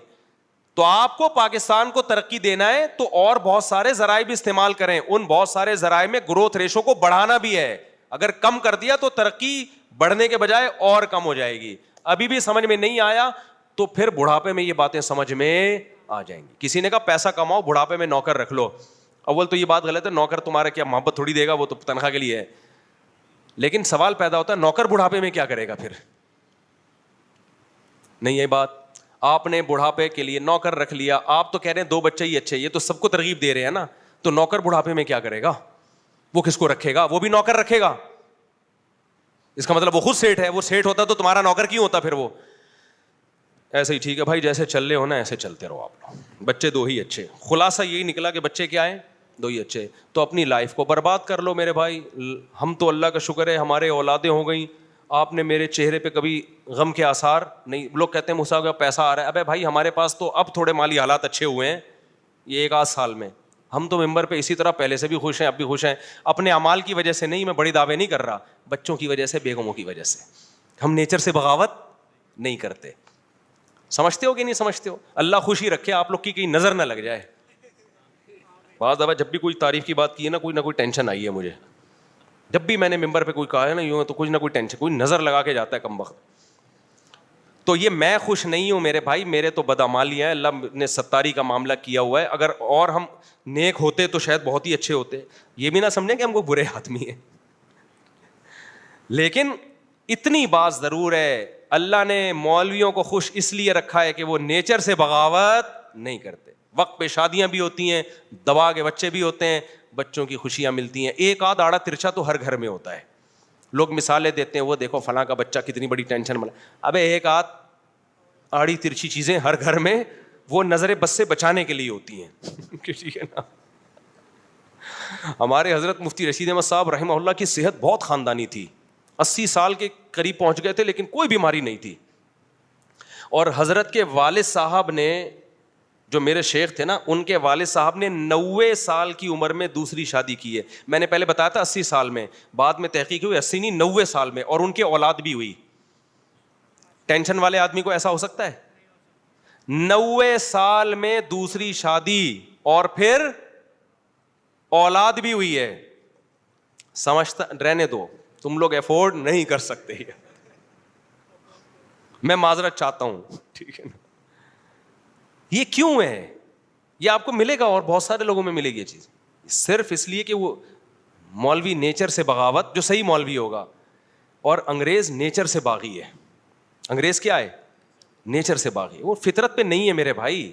تو آپ کو پاکستان کو ترقی دینا ہے تو اور بہت سارے ذرائع بھی استعمال کریں. ان بہت سارے ذرائع میں گروتھ ریشو کو بڑھانا بھی ہے. اگر کم کر دیا تو ترقی بڑھنے کے بجائے اور کم ہو جائے گی. ابھی بھی سمجھ میں نہیں آیا تو پھر بڑھاپے میں یہ باتیں سمجھ میں آ جائیں گی. کسی نے کہا پیسہ کماؤ, بڑھاپے میں نوکر رکھ لو. اول تو یہ بات غلط ہے, نوکر تمہارا کیا محبت تھوڑی دے گا, وہ تو تنخواہ کے لیے ہے. لیکن سوال پیدا ہوتا ہے نوکر بڑھاپے میں کیا کرے گا پھر؟ نہیں ہے بات. آپ نے بڑھاپے کے لیے نوکر رکھ لیا, آپ تو کہہ رہے ہیں 2 بچے ہی اچھے, یہ تو سب کو ترغیب دے رہے ہیں نا, تو نوکر بڑھاپے میں کیا کرے گا؟ وہ کس کو رکھے گا؟ وہ بھی نوکر رکھے گا. اس کا مطلب وہ خود سیٹ ہے. وہ سیٹ ہوتا تو تمہارا نوکر کیوں ہوتا پھر؟ وہ ایسے ہی ٹھیک ہے بھائی, جیسے چل رہے ہو نا ایسے چلتے رہو آپ لوگ. بچے 2 ہی اچھے. خلاصہ یہی نکلا کہ بچے کیا ہیں؟ 2 ہی اچھے. تو اپنی لائف کو برباد کر لو میرے بھائی. ہم تو اللہ کا شکر ہے ہمارے اولادیں ہو گئیں, آپ نے میرے چہرے پہ کبھی غم کے آثار نہیں. لوگ کہتے ہیں موسیٰ کا پیسہ آ رہا ہے. ابے بھائی ہمارے پاس تو اب تھوڑے مالی حالات اچھے ہوئے ہیں یہ 1 آدھ سال میں. ہم تو ممبر پہ اسی طرح پہلے سے بھی خوش ہیں, اب بھی خوش ہیں. اپنے اعمال کی وجہ سے نہیں, میں بڑی دعوے نہیں کر رہا, بچوں کی وجہ سے, بیگموں کی وجہ سے. ہم نیچر سے بغاوت نہیں کرتے. سمجھتے ہو کہ نہیں سمجھتے ہو؟ اللہ خوشی رکھے آپ لوگ کی کہیں نظر نہ لگ جائے. بعض دفعہ جب بھی کوئی تعریف کی بات کی ہے نا, کوئی نہ کوئی ٹینشن آئی ہے مجھے. جب بھی میں نے ممبر پہ کوئی کہا ہے نا یوں, تو کچھ نہ کوئی ٹینشن, کوئی نظر لگا کے جاتا ہے کم وقت. تو یہ میں خوش نہیں ہوں میرے بھائی, میرے تو بدعمالیاں ہیں, اللہ نے ستاری کا معاملہ کیا ہوا ہے. اگر اور ہم نیک ہوتے تو شاید بہت ہی اچھے ہوتے. یہ بھی نہ سمجھیں کہ ہم کو برے آدمی ہیں, لیکن اتنی بات ضرور ہے, اللہ نے مولویوں کو خوش اس لیے رکھا ہے کہ وہ نیچر سے بغاوت نہیں کرتے. وقت پہ شادیاں بھی ہوتی ہیں, دوا کے بچے بھی ہوتے ہیں, بچوں کی خوشیاں ملتی ہیں. ایک آدھ آڑا ترچا تو ہر گھر میں ہوتا ہے. لوگ مثالیں دیتے ہیں, وہ دیکھو فلاں کا بچہ کتنی بڑی ٹینشن میں. ابے ایک آدھ آڑی ترچی چیزیں ہر گھر میں وہ نظر بس سے بچانے کے لیے ہوتی ہیں. ٹھیک ہے نا. ہمارے حضرت مفتی رشید احمد صاحب رحمہ اللہ کی صحت بہت خاندانی تھی, 80 سال کے قریب پہنچ گئے تھے, لیکن کوئی بیماری نہیں تھی. اور حضرت کے والد صاحب نے, جو میرے شیخ تھے نا, ان کے والد صاحب نے 90 سال کی عمر میں دوسری شادی کی ہے. میں نے پہلے بتایا تھا 80 سال میں, بعد میں تحقیق ہوئی 80 نہیں 90 سال میں, اور ان کے اولاد بھی ہوئی. ٹینشن والے آدمی کو ایسا ہو سکتا ہے؟ 90 سال میں دوسری شادی اور پھر اولاد بھی ہوئی ہے. سمجھتا رہنے دو, تم لوگ افورڈ نہیں کر سکتے, میں معذرت چاہتا ہوں. ٹھیک ہے نا. یہ کیوں ہے؟ یہ آپ کو ملے گا اور بہت سارے لوگوں میں ملے گی یہ چیز, صرف اس لیے کہ وہ مولوی نیچر سے بغاوت, جو صحیح مولوی ہوگا, اور انگریز نیچر سے باغی ہے. انگریز کیا ہے؟ نیچر سے باغی. وہ فطرت پہ نہیں ہے میرے بھائی.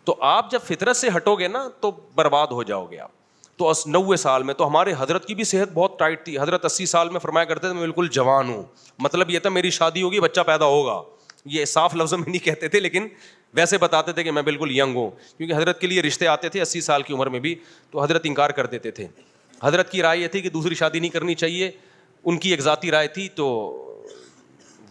تو آپ جب فطرت سے ہٹو گے نا تو برباد ہو جاؤ گے آپ. تو 90 سال میں, تو ہمارے حضرت کی بھی صحت بہت ٹائٹ تھی. حضرت 80 سال میں فرمایا کرتے تھے میں بالکل جوان ہوں. مطلب یہ تھا میری شادی ہوگی, بچہ پیدا ہوگا. یہ صاف لفظوں میں نہیں کہتے تھے, لیکن ویسے بتاتے تھے کہ میں بالکل ینگ ہوں. کیونکہ حضرت کے لیے رشتے آتے تھے 80 سال کی عمر میں بھی, تو حضرت انکار کر دیتے تھے. حضرت کی رائے یہ تھی کہ دوسری شادی نہیں کرنی چاہیے. ان کی ایک ذاتی رائے تھی, تو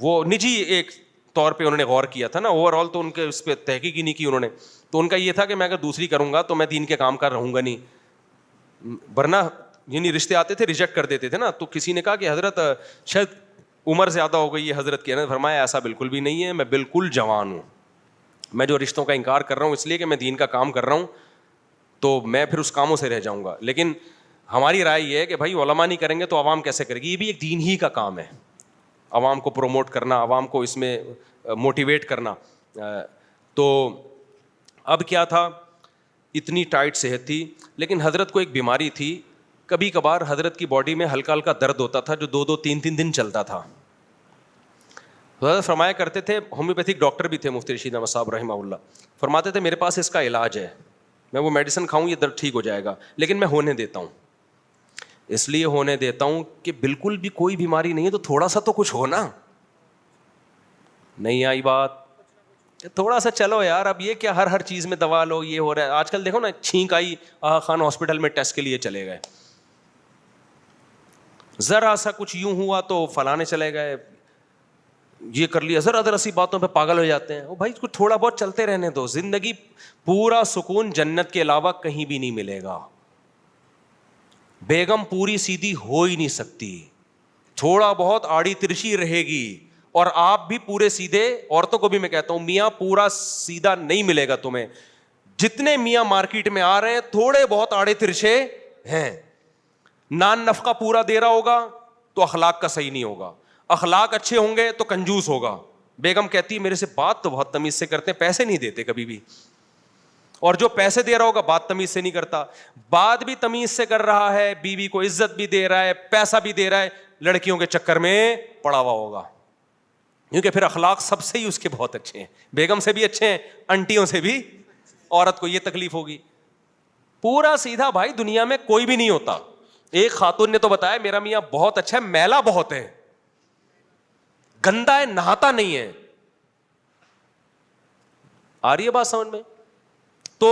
وہ نجی ایک طور پہ انہوں نے غور کیا تھا نا, اوور آل تو ان کے اس پہ تحقیق ہی نہیں کی انہوں نے. تو ان کا یہ تھا کہ میں اگر دوسری کروں گا تو میں دین کے کام کر رہوں گا نہیں, ورنہ یعنی رشتے آتے تھے ریجیکٹ کر دیتے تھے نا. تو کسی نے کہا کہ حضرت شاید عمر زیادہ ہو گئی ہے حضرت کی. فرمایا ایسا بالکل بھی نہیں ہے, میں بالکل جوان ہوں. میں جو رشتوں کا انکار کر رہا ہوں اس لیے کہ میں دین کا کام کر رہا ہوں, تو میں پھر اس کاموں سے رہ جاؤں گا. لیکن ہماری رائے یہ ہے کہ بھائی علماء نہیں کریں گے تو عوام کیسے کرے گی. یہ بھی ایک دین ہی کا کام ہے, عوام کو پروموٹ کرنا, عوام کو اس میں موٹیویٹ کرنا. تو اب کیا تھا, اتنی ٹائٹ صحت تھی, لیکن حضرت کو ایک بیماری تھی. کبھی کبھار حضرت کی باڈی میں ہلکا ہلکا درد ہوتا تھا جو 2-2 3-3 دن چلتا تھا. حضرت فرمایا کرتے تھے, ہومیوپیتھک ڈاکٹر بھی تھے مفتی رشید احمد صاحب رحمہ اللہ, فرماتے تھے میرے پاس اس کا علاج ہے, میں وہ میڈیسن کھاؤں یہ درد ٹھیک ہو جائے گا, لیکن میں ہونے دیتا ہوں. اس لیے ہونے دیتا ہوں کہ بالکل بھی کوئی بیماری نہیں ہے تو تھوڑا سا تو کچھ ہونا. نہیں آئی بات؟ تھوڑا سا چلو یار, اب یہ کیا ہر چیز میں دوا لو, یہ ہو رہا ہے. آج کل دیکھو نا, چھینک آئی آغا خان ہاسپٹل میں ٹیسٹ کے لیے چلے گئے, ذرا سا کچھ یوں ہوا تو فلانے چلے گئے, یہ کر لیا, ذرا سی باتوں پہ پاگل ہو جاتے ہیں. بھائی کچھ تھوڑا بہت چلتے رہنے دو. زندگی پورا سکون جنت کے علاوہ کہیں بھی نہیں ملے گا. بیگم پوری سیدھی ہو ہی نہیں سکتی, تھوڑا بہت آڑی ترچی رہے گی. اور آپ بھی پورے سیدھے, عورتوں کو بھی میں کہتا ہوں میاں پورا سیدھا نہیں ملے گا تمہیں. جتنے میاں مارکیٹ میں آ رہے ہیں تھوڑے بہت آڑے ترچے ہیں. نان نفقہ پورا دے رہا ہوگا تو اخلاق کا صحیح نہیں ہوگا, اخلاق اچھے ہوں گے تو کنجوس ہوگا. بیگم کہتی ہے میرے سے بات تو بہت تمیز سے کرتے ہیں, پیسے نہیں دیتے کبھی بھی, اور جو پیسے دے رہا ہوگا بات تمیز سے نہیں کرتا. بات بھی تمیز سے کر رہا ہے, بیوی کو عزت بھی دے رہا ہے, پیسہ بھی دے رہا ہے, لڑکیوں کے چکر میں پڑا ہوا ہوگا, کیونکہ پھر اخلاق سب سے ہی اس کے بہت اچھے ہیں, بیگم سے بھی اچھے ہیں, انٹیوں سے بھی. عورت کو یہ تکلیف ہوگی. پورا سیدھا بھائی دنیا میں کوئی بھی نہیں ہوتا. ایک خاتون نے تو بتایا میرا میاں بہت اچھا ہے, میلا بہت ہے, گندا ہے, نہاتا نہیں ہے. آ رہی ہے بات سمجھ میں؟ تو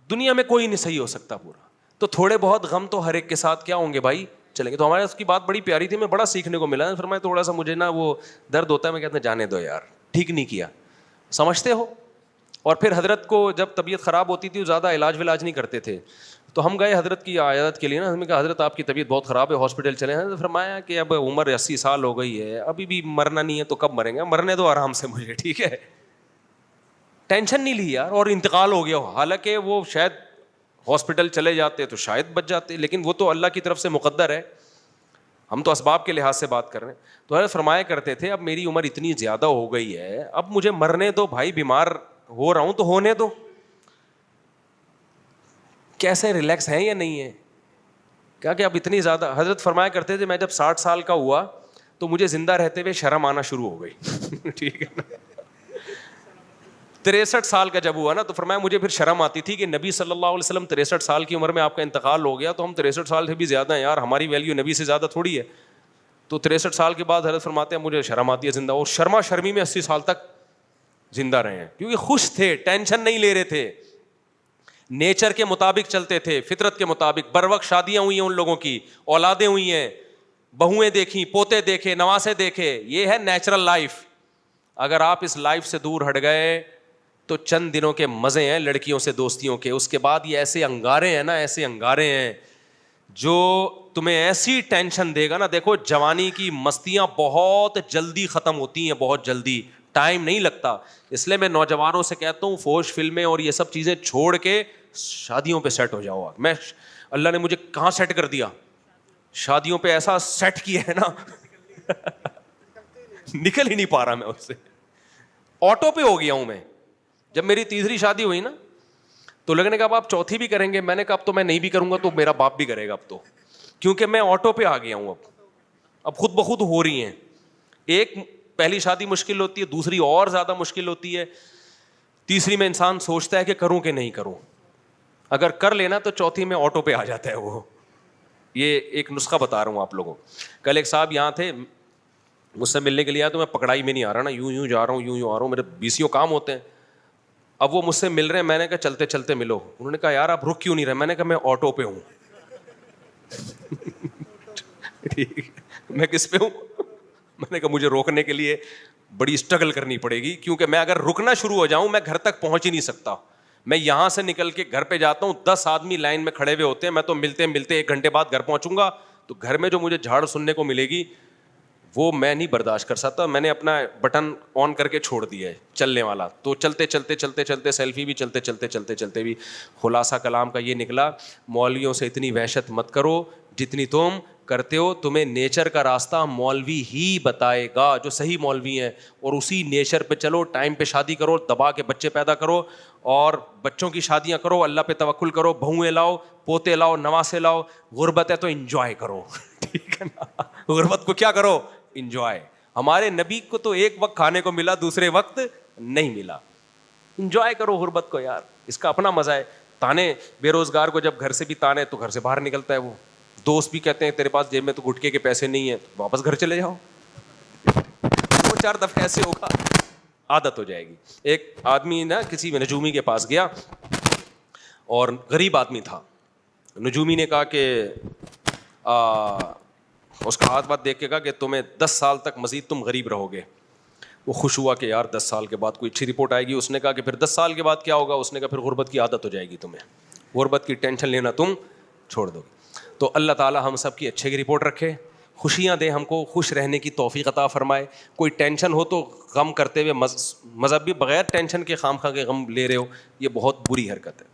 دنیا میں کوئی نہیں صحیح ہو سکتا پورا. تو تھوڑے بہت غم تو ہر ایک کے ساتھ کیا ہوں گے بھائی, چلیں گے. تو ہمارے اس کی بات بڑی پیاری تھی, میں بڑا سیکھنے کو ملا. فرمایا تھوڑا سا مجھے نا وہ درد ہوتا ہے, میں کہتا ہوں جانے دو یار, ٹھیک نہیں کیا, سمجھتے ہو. اور پھر حضرت کو جب طبیعت خراب ہوتی تھی, وہ زیادہ علاج ولاج نہیں کرتے تھے, تو ہم گئے حضرت کی عیادت کے لیے نا. ہم نے کہا حضرت آپ کی طبیعت بہت خراب ہے, ہاسپٹل چلے ہیں. فرمایا کہ اب عمر 80 سال ہو گئی ہے, ابھی بھی مرنا نہیں ہے تو کب مریں گے, مرنے دو آرام سے مجھے, ٹھیک ہے, ٹینشن نہیں لی یار. اور انتقال ہو گیا ہو, حالانکہ وہ شاید ہاسپٹل چلے جاتے تو شاید بچ جاتے, لیکن وہ تو اللہ کی طرف سے مقدر ہے, ہم تو اسباب کے لحاظ سے بات کر رہے ہیں. تو حضرت فرمایا کرتے تھے اب میری عمر اتنی زیادہ ہو گئی ہے, اب مجھے مرنے دو بھائی, بیمار ہو رہا ہوں تو ہونے دو. کیسے ریلیکس ہیں یا نہیں ہے, کیا کہ اب اتنی زیادہ. حضرت فرمایا کرتے تھے میں جب 60 سال کا ہوا تو مجھے زندہ رہتے ہوئے شرم آنا شروع ہو گئی, ٹھیک ہے نا. 63 سال کا جب ہوا نا تو فرمایا مجھے پھر شرم آتی تھی کہ نبی صلی اللہ علیہ وسلم 63 سال کی عمر میں آپ کا انتقال ہو گیا, تو ہم 63 سال سے بھی زیادہ ہیں یار, ہماری ویلیو نبی سے زیادہ تھوڑی ہے. تو 63 سال کے بعد حضرت فرماتے ہیں مجھے شرم آتی ہے زندہ, اور شرما شرمی میں 80 سال تک زندہ رہے ہیں, کیونکہ خوش تھے, ٹینشن نہیں لے رہے تھے, نیچر کے مطابق چلتے تھے, فطرت کے مطابق. بر وقت شادیاں ہوئی ہیں ان لوگوں کی, اولادیں ہوئی ہیں, بہویں دیکھیں, پوتے دیکھے, نواسے دیکھے, یہ ہے نیچرل لائف. اگر آپ اس لائف سے دور ہٹ گئے تو چند دنوں کے مزے ہیں لڑکیوں سے دوستیوں کے, اس کے بعد یہ ایسے انگارے ہیں نا, ایسے انگارے ہیں جو تمہیں ایسی ٹینشن دے گا نا. دیکھو جوانی کی مستیاں بہت جلدی ختم ہوتی ہیں, بہت جلدی, ٹائم نہیں لگتا. اس لیے میں نوجوانوں سے کہتا ہوں فوش فلمیں اور یہ سب چیزیں چھوڑ کے شادیوں پہ سیٹ ہو جاؤ. میں اللہ نے مجھے کہاں سیٹ کر دیا, شادیوں پہ ایسا سیٹ کیا ہے نا نکل ہی نہیں پا رہا میں اس سے, آٹو پہ ہو گیا ہوں میں. جب میری تیسری شادی ہوئی نا تو لوگوں نے کہا اب آپ چوتھی بھی کریں گے, میں نے کہا اب تو میں نہیں بھی کروں گا تو میرا باپ بھی کرے گا اب تو, کیونکہ میں آٹو پہ آ گیا ہوں. اب خود بخود ہو رہی ہیں. ایک پہلی شادی مشکل ہوتی ہے, دوسری اور زیادہ مشکل ہوتی ہے, تیسری میں انسان سوچتا ہے کہ کروں کہ نہیں کروں. اگر کر لینا تو چوتھی میں آٹو پہ آ جاتا ہے وہ. یہ ایک نسخہ بتا رہا ہوں آپ لوگوں. کل ایک صاحب یہاں تھے, مجھ سے ملنے کے لیے آیا, تو میں پکڑائی میں نہیں آ رہا نا, یوں جا رہا ہوں, یوں آ رہا ہوں, میرے 20 کام ہوتے ہیں. اب وہ مجھ سے مل رہے ہیں, میں نے کہا چلتے چلتے ملو. انہوں نے کہا یار آپ رک کیوں نہیں رہے, میں نے کہا میں آٹو پہ ہوں. ٹھیک, میں کس پہ ہوں, میں نے کہا مجھے روکنے کے لیے بڑی اسٹرگل کرنی پڑے گی, کیونکہ میں اگر رکنا شروع ہو جاؤں میں گھر تک پہنچ ہی نہیں سکتا. میں یہاں سے نکل کے گھر پہ جاتا ہوں, 10 آدمی لائن میں کھڑے ہوئے ہوتے ہیں, میں تو ملتے ملتے 1 گھنٹے بعد گھر پہنچوں گا. تو گھر میں جو مجھے جھاڑ سننے کو ملے گی وہ میں نہیں برداشت کر سکتا. میں نے اپنا بٹن آن کر کے چھوڑ دیا ہے چلنے والا. تو چلتے چلتے چلتے چلتے سیلفی بھی, چلتے چلتے چلتے چلتے بھی. خلاصہ کلام کا یہ نکلا, مولویوں سے اتنی وحشت مت کرو جتنی تم کرتے ہو. تمہیں نیچر کا راستہ مولوی ہی بتائے گا جو صحیح مولوی ہیں, اور اسی نیچر پہ چلو. ٹائم پہ شادی کرو, دبا کے بچے پیدا کرو, اور بچوں کی شادیاں کرو, اللہ پہ توکل کرو, بہویں لاؤ, پوتے لاؤ, نواسے لاؤ. غربت ہے تو انجوائے کرو, ٹھیک ہے نا. غربت کو کیا کرو, انجوائے. ہمارے نبی کو تو ایک وقت کھانے کو ملا, دوسرے وقت نہیں ملا. انجوائے کرو غربت کو یار, اس کا اپنا مزہ ہے. تانے بے روزگار کو جب گھر سے بھی تانے تو گھر سے باہر نکلتا ہے وہ. دوست بھی کہتے ہیں تیرے پاس جیب میں تو گٹکے کے پیسے نہیں ہیں, واپس گھر چلے جاؤ. 2-4 دفعہ ایسے ہوگا, عادت ہو جائے گی. ایک آدمی نا کسی نجومی کے پاس گیا, اور غریب آدمی تھا. نجومی نے کہا کہ اس کا ہاتھ بات دیکھ کے کہا کہ تمہیں 10 سال تک مزید تم غریب رہو گے. وہ خوش ہوا کہ یار 10 سال کے بعد کوئی اچھی رپورٹ آئے گی. اس نے کہا کہ پھر 10 سال کے بعد کیا ہوگا. اس نے کہا پھر غربت کی عادت ہو جائے گی تمہیں, غربت کی ٹینشن لینا تم چھوڑ دو گے. تو اللہ تعالیٰ ہم سب کی اچھے کی رپورٹ رکھے, خوشیاں دے, ہم کو خوش رہنے کی توفیق عطا فرمائے. کوئی ٹینشن ہو تو غم کرتے ہوئے مذہبی بغیر ٹینشن کے خام خواہ کے غم لے رہے ہو, یہ بہت بری حرکت ہے.